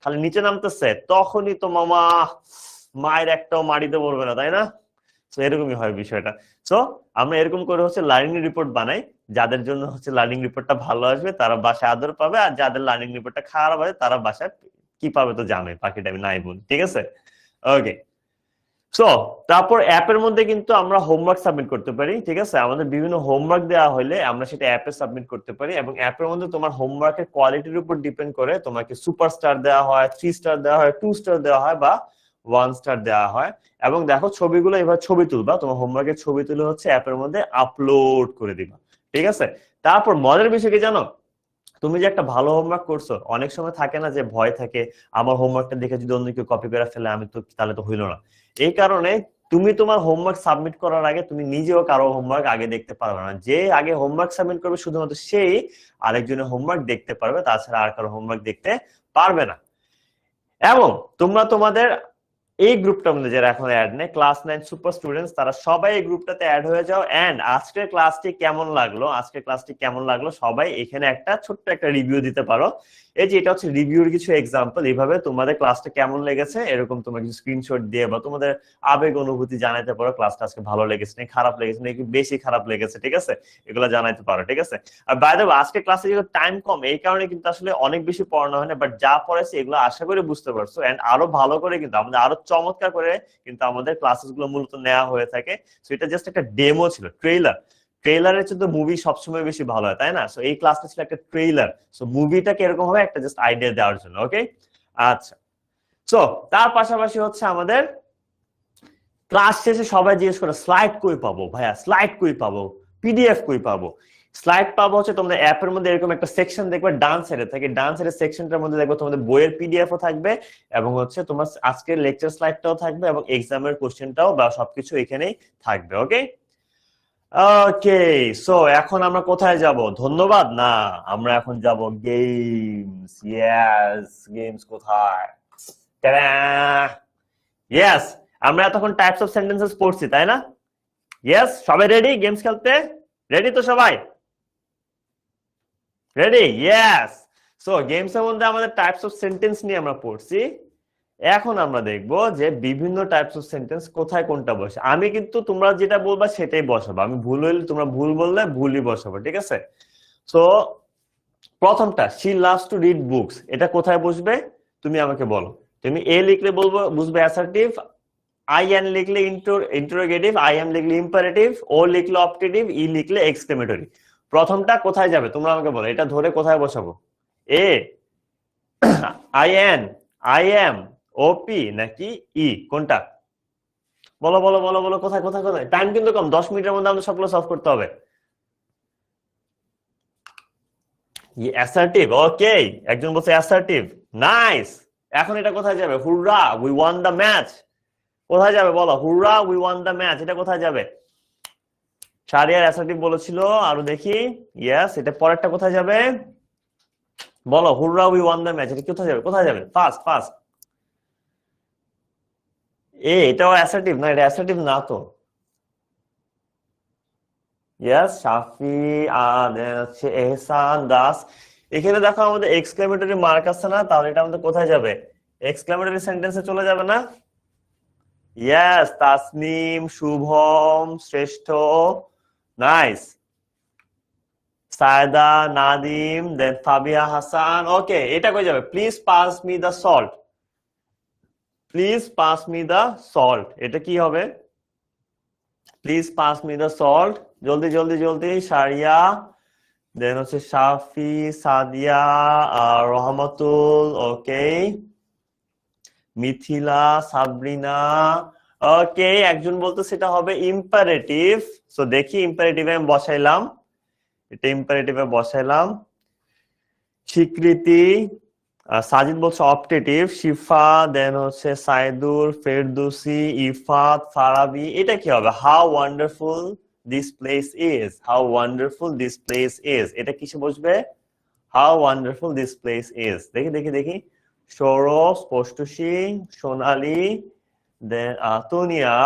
খালি নিচে নামতেছে তখনই তো মামা মায়ের একটাও মারিতে পড়বে না, তাই না? তো এরকমই হয় বিষয়টা। তো আমরা এরকম করে হচ্ছে লার্নিং রিপোর্ট বানাই, যাদের জন্য হচ্ছে লার্নিং রিপোর্টটা ভালো আসবে তারা বাসায় আদর পাবে, আর যাদের লার্নিং রিপোর্টটা খারাপ হবে তারা বাসায় কি পাবে তো জানোই, বাকিটা আমি নাই বলি। ঠিক আছে, ওকে। সো তারপর অ্যাপের মধ্যে কিন্তু আমরা হোমওয়ার্ক সাবমিট করতে পারি। ঠিক আছে, আমাদের বিভিন্ন হোমওয়ার্ক দেওয়া হলে আমরা সেটা অ্যাপে সাবমিট করতে পারি, এবং অ্যাপের মধ্যে তোমার হোমওয়ার্কের কোয়ালিটির উপর ডিপেন্ড করে তোমাকে সুপারস্টার দেওয়া হয়, 3 স্টার দেওয়া হয়, 2 স্টার দেওয়া হয়, বা 1 স্টার দেওয়া হয়। এবং দেখো ছবিগুলো এবার ছবি তুলবা, তোমার হোমওয়ার্কের ছবি তুলে হচ্ছে অ্যাপের মধ্যে আপলোড করে দিবা। ঠিক আছে, তারপর মজার বিষয় কি জানো? তুমি যে একটা ভালো হোমওয়ার্ক করছো, অনেক সময় থাকে না যে ভয় থাকে আমার হোমওয়ার্কটা দেখে যদি অন্য কেউ কপি করে ফেলে, আমি তো তাহলে তো হইলো না। এই কারণে তুমি তোমার হোমওয়ার্ক সাবমিট করার আগে তুমি নিজেও কারো হোমওয়ার্ক আগে দেখতে পারবে না। যে আগে হোমওয়ার্ক সাবমিট করবে শুধুমাত্র সেই আরেকজনের হোমওয়ার্ক দেখতে পারবে, তাছাড়া আর কারো হোমওয়ার্ক দেখতে পারবে না। এবং তোমরা তোমাদের এই গ্রুপটার মধ্যে যারা এখন অ্যাড নেই, ক্লাস 9 সুপার স্টুডেন্টস, তারা সবাই এই গ্রুপটাতে অ্যাড হয়ে যাও। এন্ড আজকের ক্লাসটি কেমন লাগলো, আজকের ক্লাসটি কেমন লাগলো সবাই এখানে একটা ছোট্ট একটা রিভিউ দিতে পারো। এই যে এটা হচ্ছে রিভিউর কিছু এক্সাম্পল। এইভাবে তোমাদের ক্লাসটা কেমন লেগেছে এরকম তোমরা কিছু স্ক্রিনশট দিয়ে বা তোমাদের আবেগ অনুভূতি জানাতে পারো, ক্লাসটা আজকে ভালো লেগেছে নাকি খারাপ লেগেছে নাকি বেশি খারাপ লেগেছে। ঠিক আছে, এগুলো জানাতে পারো। ঠিক আছে, আর বাই দ্য ওয়ে আজকে ক্লাসে যেহেতু টাইম কম, এই কারণে কিন্তু আসলে অনেক বেশি পড়ানো হয় না, বাট যা পড়াইছি এগুলো আশা করি বুঝতে পারছো। এন্ড আরো ভালো করে কিন্তু আমাদের আরো চমৎকার করে কিন্তু আমাদের ক্লাসেস গুলো মূলত নেওয়া হয়ে থাকে। সো এটা জাস্ট একটা ডেমো ছিল, ট্রেইলার। ট্রেইলারের চেয়ে তো মুভি সবসময় বেশি ভালো হয়, তাই না? সো এই ক্লাসটা ছিল একটা ট্রেইলার। সো মুভিটা কিরকম হবে একটা জাস্ট আইডিয়া দেওয়ার জন্য। ওকে, আচ্ছা। সো তার পাশাপাশি হচ্ছে আমাদের ক্লাস শেষে সবাই জিজ্ঞেস করে স্লাইড কই পাবো ভাইয়া, স্লাইড কই পাবো, পিডিএফ কই পাবো। স্লাইড পাবো হচ্ছে তোমরা অ্যাপের মধ্যে এরকম একটা সেকশন দেখবে ডান সাইডে থাকে, ডান সাইডের সেকশনটার মধ্যে দেখবে তোমাদের বইয়ের পিডিএফও থাকবে এবং হচ্ছে তোমার আজকের লেকচার স্লাইডটাও থাকবে এবং এক্সামের কোশ্চেনটাও বা সবকিছু এখানেই থাকবে। ওকে ওকে, সো এখন আমরা কোথায় যাব? ধন্যবাদ না, আমরা এখন যাব গেমস। ইয়েস, গেমস কোথায়? ইয়েস, আমরা এতক্ষণ টাইপস অফ সেন্টেন্সেস পড়ছি তাই না? ইয়েস, সবাই রেডি গেমস খেলতে? রেডি তো সবাই? রেডি? ইয়েস। সো গেমস এর মধ্যে আমাদের টাইপস অফ সেন্টেন্স নিয়ে আমরা পড়ছি। এখন আমরা দেখব যে বিভিন্ন টাইপস অফ সেন্টেন্স কোথায় কোনটা বসে। আমি কিন্তু তোমরা যেটা বলবা সেটাই বসাবো, আমি ভুল হইলে তোমরা ভুল বললে ভুলই বসাবো, ঠিক আছে? সো প্রথমটা, she loves to read books, এটা কোথায় বসবে তুমি আমাকে বলো। তুমি এ লিখলে বলবো বুঝবে অ্যাসার্টিভ, আই এন লিখলে ইন্টারোগেটিভ, আই এম লিখলে ইম্পারেটিভ, ও লিখলে অপটেটিভ, ই লিখলে এক্সক্লেমেটরি। প্রথমটা কোথায় যাবে তোমরা আমাকে বলো, এটা ধরে কোথায় বসাবো? এ, আই এন, আই এম, ওপি নাকি ই, কোনটা? বলো বলো বলো বলো, কোথায় কোথায় কোথায়? টাইম কিন্তু কম, 10 মিনিটের মধ্যে আমাদের সবগুলো সলভ করতে হবে। অ্যাসার্টিভ, ওকে, একজন বলছে অ্যাসার্টিভ, নাইস। এখন এটা কোথায় যাবে? হুররা উই ওয়ান দ্য ম্যাচ, কোথায় যাবে বলো? হুররা উই ওয়ান দ্য ম্যাচ, এটা কোথায় যাবে? শারিয়ার অ্যাসার্টিভ বলেছিল, আরো দেখি। ইয়েস, এটা পরেরটা কোথায় যাবে বলো? হুররা উই ওয়ান দ্য ম্যাচ, এটা কোথায় যাবে? কোথায় যাবে? Fast fast. এটাও অ্যাসার্টিভ না? এটা অ্যাসার্টিভ না তো। ইয়েস, শাফি, হচ্ছে এহসান দাস। এখানে দেখো আমাদের এক্সক্লেমেটরি মার্ক আছে না, তাহলে এটা আমাদের কোথায় যাবে? এক্সক্লেমেটরি সেন্টেন্সে চলে যাবে না? ইয়েস, তাসনিম, শুভম, শ্রেষ্ঠ, নাইস, সায়দা, নাদিম, দেন ফাবিয়া হাসান। ওকে, এটা কই যাবে? Please pass me the salt, please pass me the salt, এটা কি হবে? Please pass me the salt, জলদি জলদি জলদি। সারিয়া, দেন হচ্ছে শাফি, সাদিয়া, রহমতুল, ওকে, মিথিলা, সাবরিনা। ওকে, একজন বলতো সেটা হবে ইম্পারেটিভ। সো দেখি ইম্পারেটিভে আমি বসাইলাম, এটা ইম্পারেটিভে বসাইলাম। স্বীকৃতি, সাজিদ বলছে অপটেটিভ। শিফা, দেন হচ্ছে সাইদুর, ফেরদৌসি, ইফাত, ফারাবি, এটা কি হবে? How wonderful this place is, how wonderful this place is, এটা কিসে বসবে? How wonderful this place is. দেখি দেখি দেখি। সৌরভ, স্পষ্টসী, সোনালি, দেন তুনিয়া,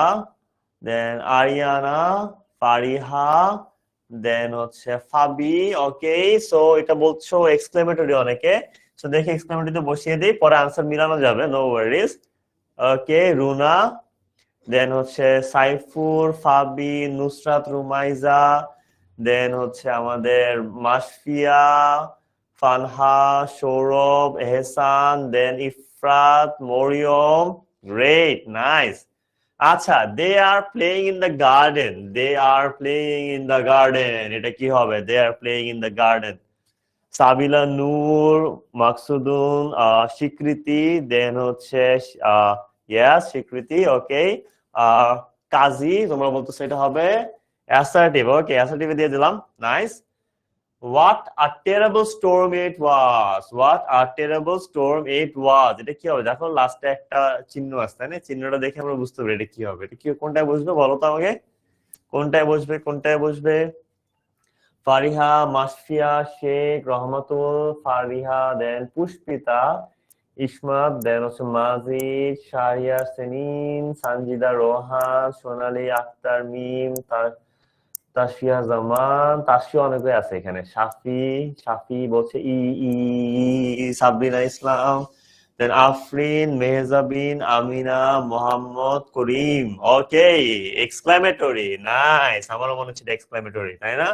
দেন আরিয়ানা, ফারিহা, দেন হচ্ছে ফাবি। ওকে, সো এটা বলছো এক্সক্লেমেটরি অনেকে। সো দেখি এক্সক্লেমেটরিতে বসিয়ে দিই, পরে আনসার মিলানো যাবে, no worries. Okay, Runa, then হচ্ছে সাইফুর, ফাবি, নুসরাত, রুমাইজা, দেন হচ্ছে আমাদের Masfia, Fanha, Saurav, Ehsan, then Ifrat, Mariam. Great, nice. আচ্ছা, they are playing in the garden, they are playing in the garden, এটা কি হবে? They are playing in the garden. Sabila, Noor, Maksudun, Swikriti, then হচ্ছে ইয়াস স্বীকৃতি, ওকে, কাজী, তোমরা বলতো সেটা হবে অ্যাসার্টিভ। ওকে, অ্যাসার্টিভ দিয়ে দিলাম, nice. What a terrible storm it was, what a terrible storm it was, এটা কি হবে? দেখো লাস্টে একটা চিহ্ন আছে তাই না, চিহ্নটা দেখে আমরা বুঝতে পারি এটা কি হবে। এটা কি, কোনটায় বসবে বলো তো আমাকে, কোনটায় বসবে কোনটায় বসবে? ফারিহা, মাসফিয়া, শেখ, রহমাতুল, ফারিহা, দেন পুষ্পিতা, ইসমাত, দেন হচ্ছে মাজিদ, শাহিয়া, সেনিন, সানজিদা, রোহান, সোনালী আক্তার, মিম, তাসফিয়া জামান, তাসফিয়া অনেকে আছে এখানে, সাফি, সাফি বলছে ই ই সাবরিনা ইসলাম, দেন আফরিন, মেহজাবিন, আমিনা, মোহাম্মদ করিম। ওকে, এক্সক্লেমেটরি, নাইস, আমারও মনে হচ্ছে এক্সক্লেমেটরি তাই না?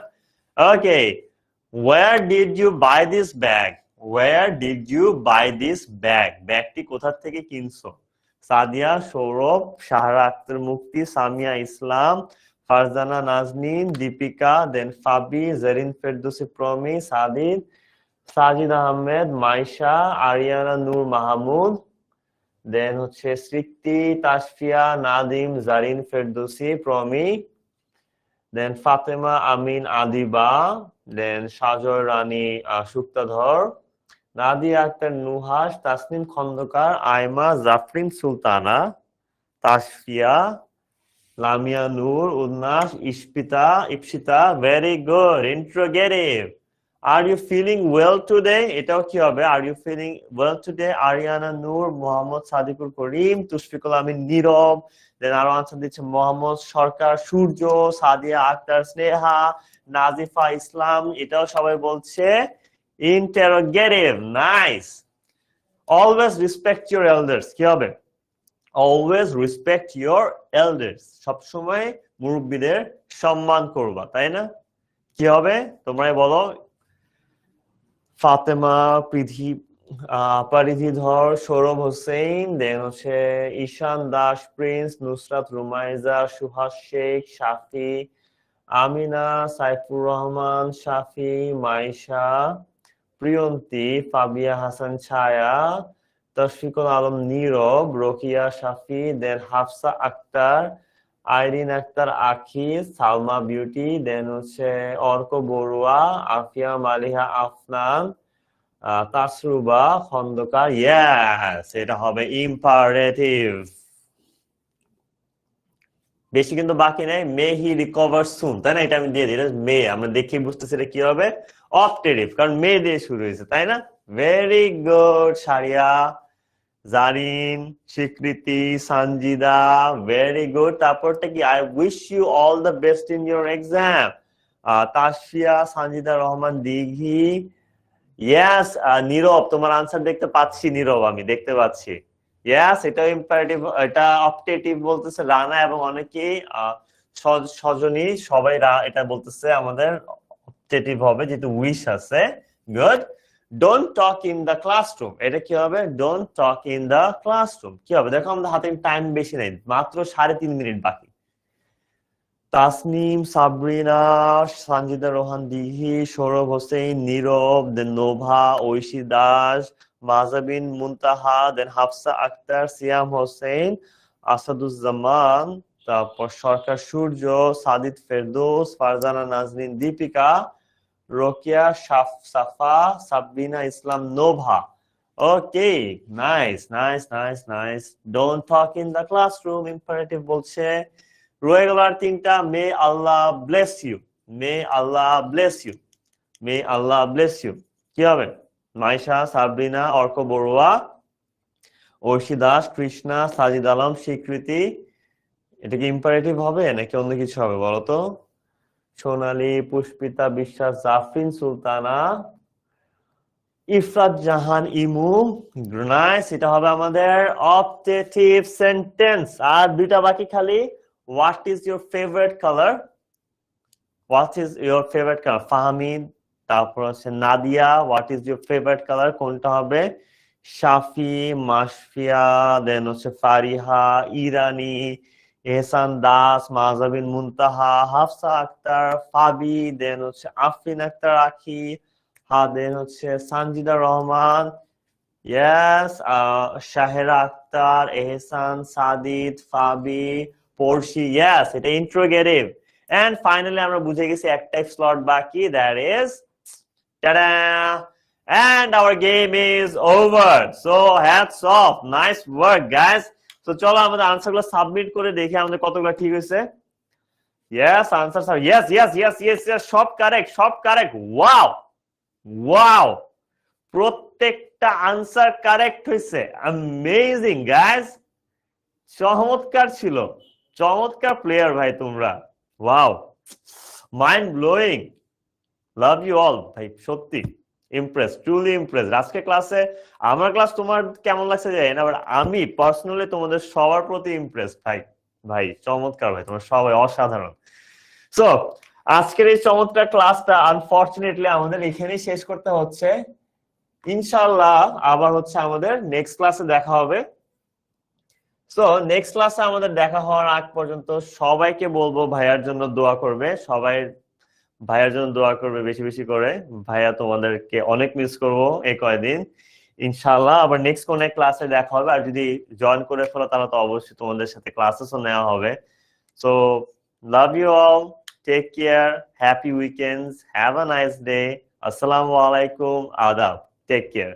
ওকে, where did you buy this bag, where did you buy this bag, ব্যাগটি কোথা থেকে কিনছো? সাদিয়া, সৌরভ, সাহারা আক্তার মুক্তি, সামিয়া ইসলাম, ফারজানা নাজনীন, দীপিকা, দেন ফাবি, জেরিন ফেরদৌসি প্রমি, সাদিদ, সাজিদ আহমেদ, মাইশা, আরিয়ানা নূর মাহমুদ, দেন হচ্ছে Srikti, Tasfia, Nadim, Zarin, Ferdousi, Promi, then Fatema, Amin, Adiba, then Sajar Rani, Suktadhar, Nadia Akter, Nuhas, Tasnim Khandakar, Ayma, Zafrin Sultana, Tasfia, Lamia Noor, Unnas, Ipsita. Very good, interrogative. Are you feeling well today, এটাও কি হবে? Are you feeling well today? Ariana Noor, Mohammad Sadiqul Karim, Tushfiqul Amin, Nirob. Then আরো আনসার দিচ্ছে মোহাম্মদ সরকার, সূর্য, সাদিয়া আক্তার, স্নেহা, নাজিফা ইসলাম, এটাও সবাই বলছে interrogative. Nice. Always respect your elders, কি হবে? অলওয়েজ রেসপেক্ট ইউর এল্ডার্স, সবসময় মুরব্বীদের সম্মান করবা, তাই না? কি হবে তোমরাই বলো? ফাতেমা, পরিধিধর, সৌরভ হোসেন, দেন হচ্ছে ঈশান দাস, প্রিন্স, নুসরাত, রুমাইজা, সুহাস শেখ, শাফি, আমিনা, সাইফুর রহমান, শাফি, মাইশা, প্রিয়ন্তী, ফাবিয়া হাসান, ছায়া, তশফিকুল আলম, নীরব, রোকিয়া, শাফি, দেন হাফসা আক্তার, আইরিন আক্তার, আখি, সালমা বিউটি, দেন হচ্ছে অর্ক বড়ুয়া, আফিয়া মালিহা, আফনান, তাসরুবা খন্দকার। ইয়েস, এটা হবে ইম্পারেটিভ। বেশি কিন্তু বাকি নেই। মে হি রিকভার সুন, তাই না? এটা আমি দিয়ে দিই, মে। আমরা দেখি বুঝতেছি এটা কি হবে। অপটেটিভ, কারণ মে দিয়ে শুরু হয়েছে, তাই না? ভেরি গুড সারিয়া, জারিন, স্বীকৃতি, সানজিদা, ভেরি গুড। তারপরটা কি? I wish you all the best in your exam. Tasfia, Sanjida Rahman, Dighi. Yes, Nirob, তোমার আনসার দেখতে পাচ্ছি। নীরব, আমি দেখতে পাচ্ছি। ইয়েস, এটা ইম্পারেটিভ, এটা অপটেটিভ বলতেছে রানা এবং অনেকেই সজনী, সবাই এটা বলতেছে আমাদের অপটেটিভ হবে, যেহেতু উইশ আছে। Good. Don't talk in the classroom, এটা কি হবে? Don't talk in the classroom. কি হবে? দেখো আমাদের হাতে টাইম বেশি নেই, মাত্র 3.5 মিনিট বাকি। তাসনিম, সাবরিনা, সানজিদা রোহান, দিঘি, সৌরভ হোসেন, নীরব, দেন নোভা, ঐশী দাস, মাজাবিন, মুনতাহা, দেন হাফসা আক্তার, সিয়াম হোসেন, আসাদুজ্জামান, তারপর Sarkar, Surya, Sadid, Ferdous, Farzana Nazneen, Dipika, Rokia, Safa, Sabbina Islam, Nova. Okay, nice nice nice nice. Don't talk in the classroom imperative বলছে। রয়ে গেল আর 3টা। May Allah bless you, may Allah bless you, may Allah bless you. কি হবে? মাইশা, সাবরিনা, অর্ক বড়ুয়া, ঐশী দাস, কৃষ্ণা, সাজিদ আলম, স্বীকৃতি। এটা কি ইম্পারেটিভ হবে নাকি অন্য কিছু হবে বলো তো? সোনালী, পুষ্পিতা বিশ্বাস, জাফরিন সুলতানা, ইফরাত জাহান, ইমু। নাইস, এটা হবে আমাদের অপটেটিভ সেন্টেন্স। আর 2টা বাকি খালি। What is your favourite colour? What is your favourite colour? Fahmid, তারপর হচ্ছে Nadia, what is your favourite colour? কোনটা হবে? শাফি, মাশফিয়া, দেন হচ্ছে ফারিহা, ইরানি, এহসান দাস, মাহজাবিন, মুনতাহা, হাফসা আক্তার, ফাবি, দেন হচ্ছে আফরিন আক্তার, আখি, দেন হচ্ছে সানজিদা রহমান, ইয়েস, শাহেরা আক্তার, এহসান, সাদিদ, ফাবি, পড়শি। ইয়েস, এটা ইন্ট্রোগেটিভ। এন্ড ফাইনালি আমরা বুঝে গেছি একটাই স্লট বাকি, that is ta-da! And our game is over. So hats off, nice work guys. So চলো আমাদের আনসারগুলো সাবমিট করে দেখি আমাদের কতগুলো ঠিক হয়েছে। Yes, answers are yes, yes, yes, yes, yes, সব কারেক্ট, সব কারেক্ট। ওয়াও, ওয়াও, প্রত্যেকটা আনসার কারেক্ট হয়েছে। অ্যামেজিং গাইস, চমৎকার ছিল, চমৎকার প্লেয়ার ভাই তোমরা। Wow, mind blowing. Love you all ভাই, সত্যি ইমপ্রেস, ট্রুলি ইমপ্রেস। আজকে ক্লাসে আমার ক্লাস তোমার কেমন লাগছে জানি না, বাট আমি পার্সোনালি তোমাদের সবার প্রতি ইমপ্রেস ভাই। ভাই চমৎকার ভাই, তোমরা সবাই অসাধারণ। সো আজকের এই চমৎকার ক্লাসটা আনফরচুনেটলি আমাদের এখানেই শেষ করতে হচ্ছে। ইনশাআল্লাহ আবার হচ্ছে আমাদের নেক্সট ক্লাসে দেখা হবে। সো নেক্সট ক্লাসে আমাদের দেখা হওয়ার আগ পর্যন্ত সবাইকে বলবো ভাইয়ার জন্য দোয়া করবে, সবাই ভাইয়ার জন্য দোয়া করবে বেশি বেশি করে। ভাইয়া তোমাদেরকে অনেক মিস করবো এই কয়দিন। ইনশাআল্লাহ আবার নেক্সট কোন ক্লাসে দেখা হবে, আর যদি জয়েন করে ফেলো তাহলে তো অবশ্যই তোমাদের সাথে ক্লাসেসও নেওয়া হবে। So love you all, take care, happy weekends, have a nice day, আসসালামু আলাইকুম, আদাব, টেক কেয়ার।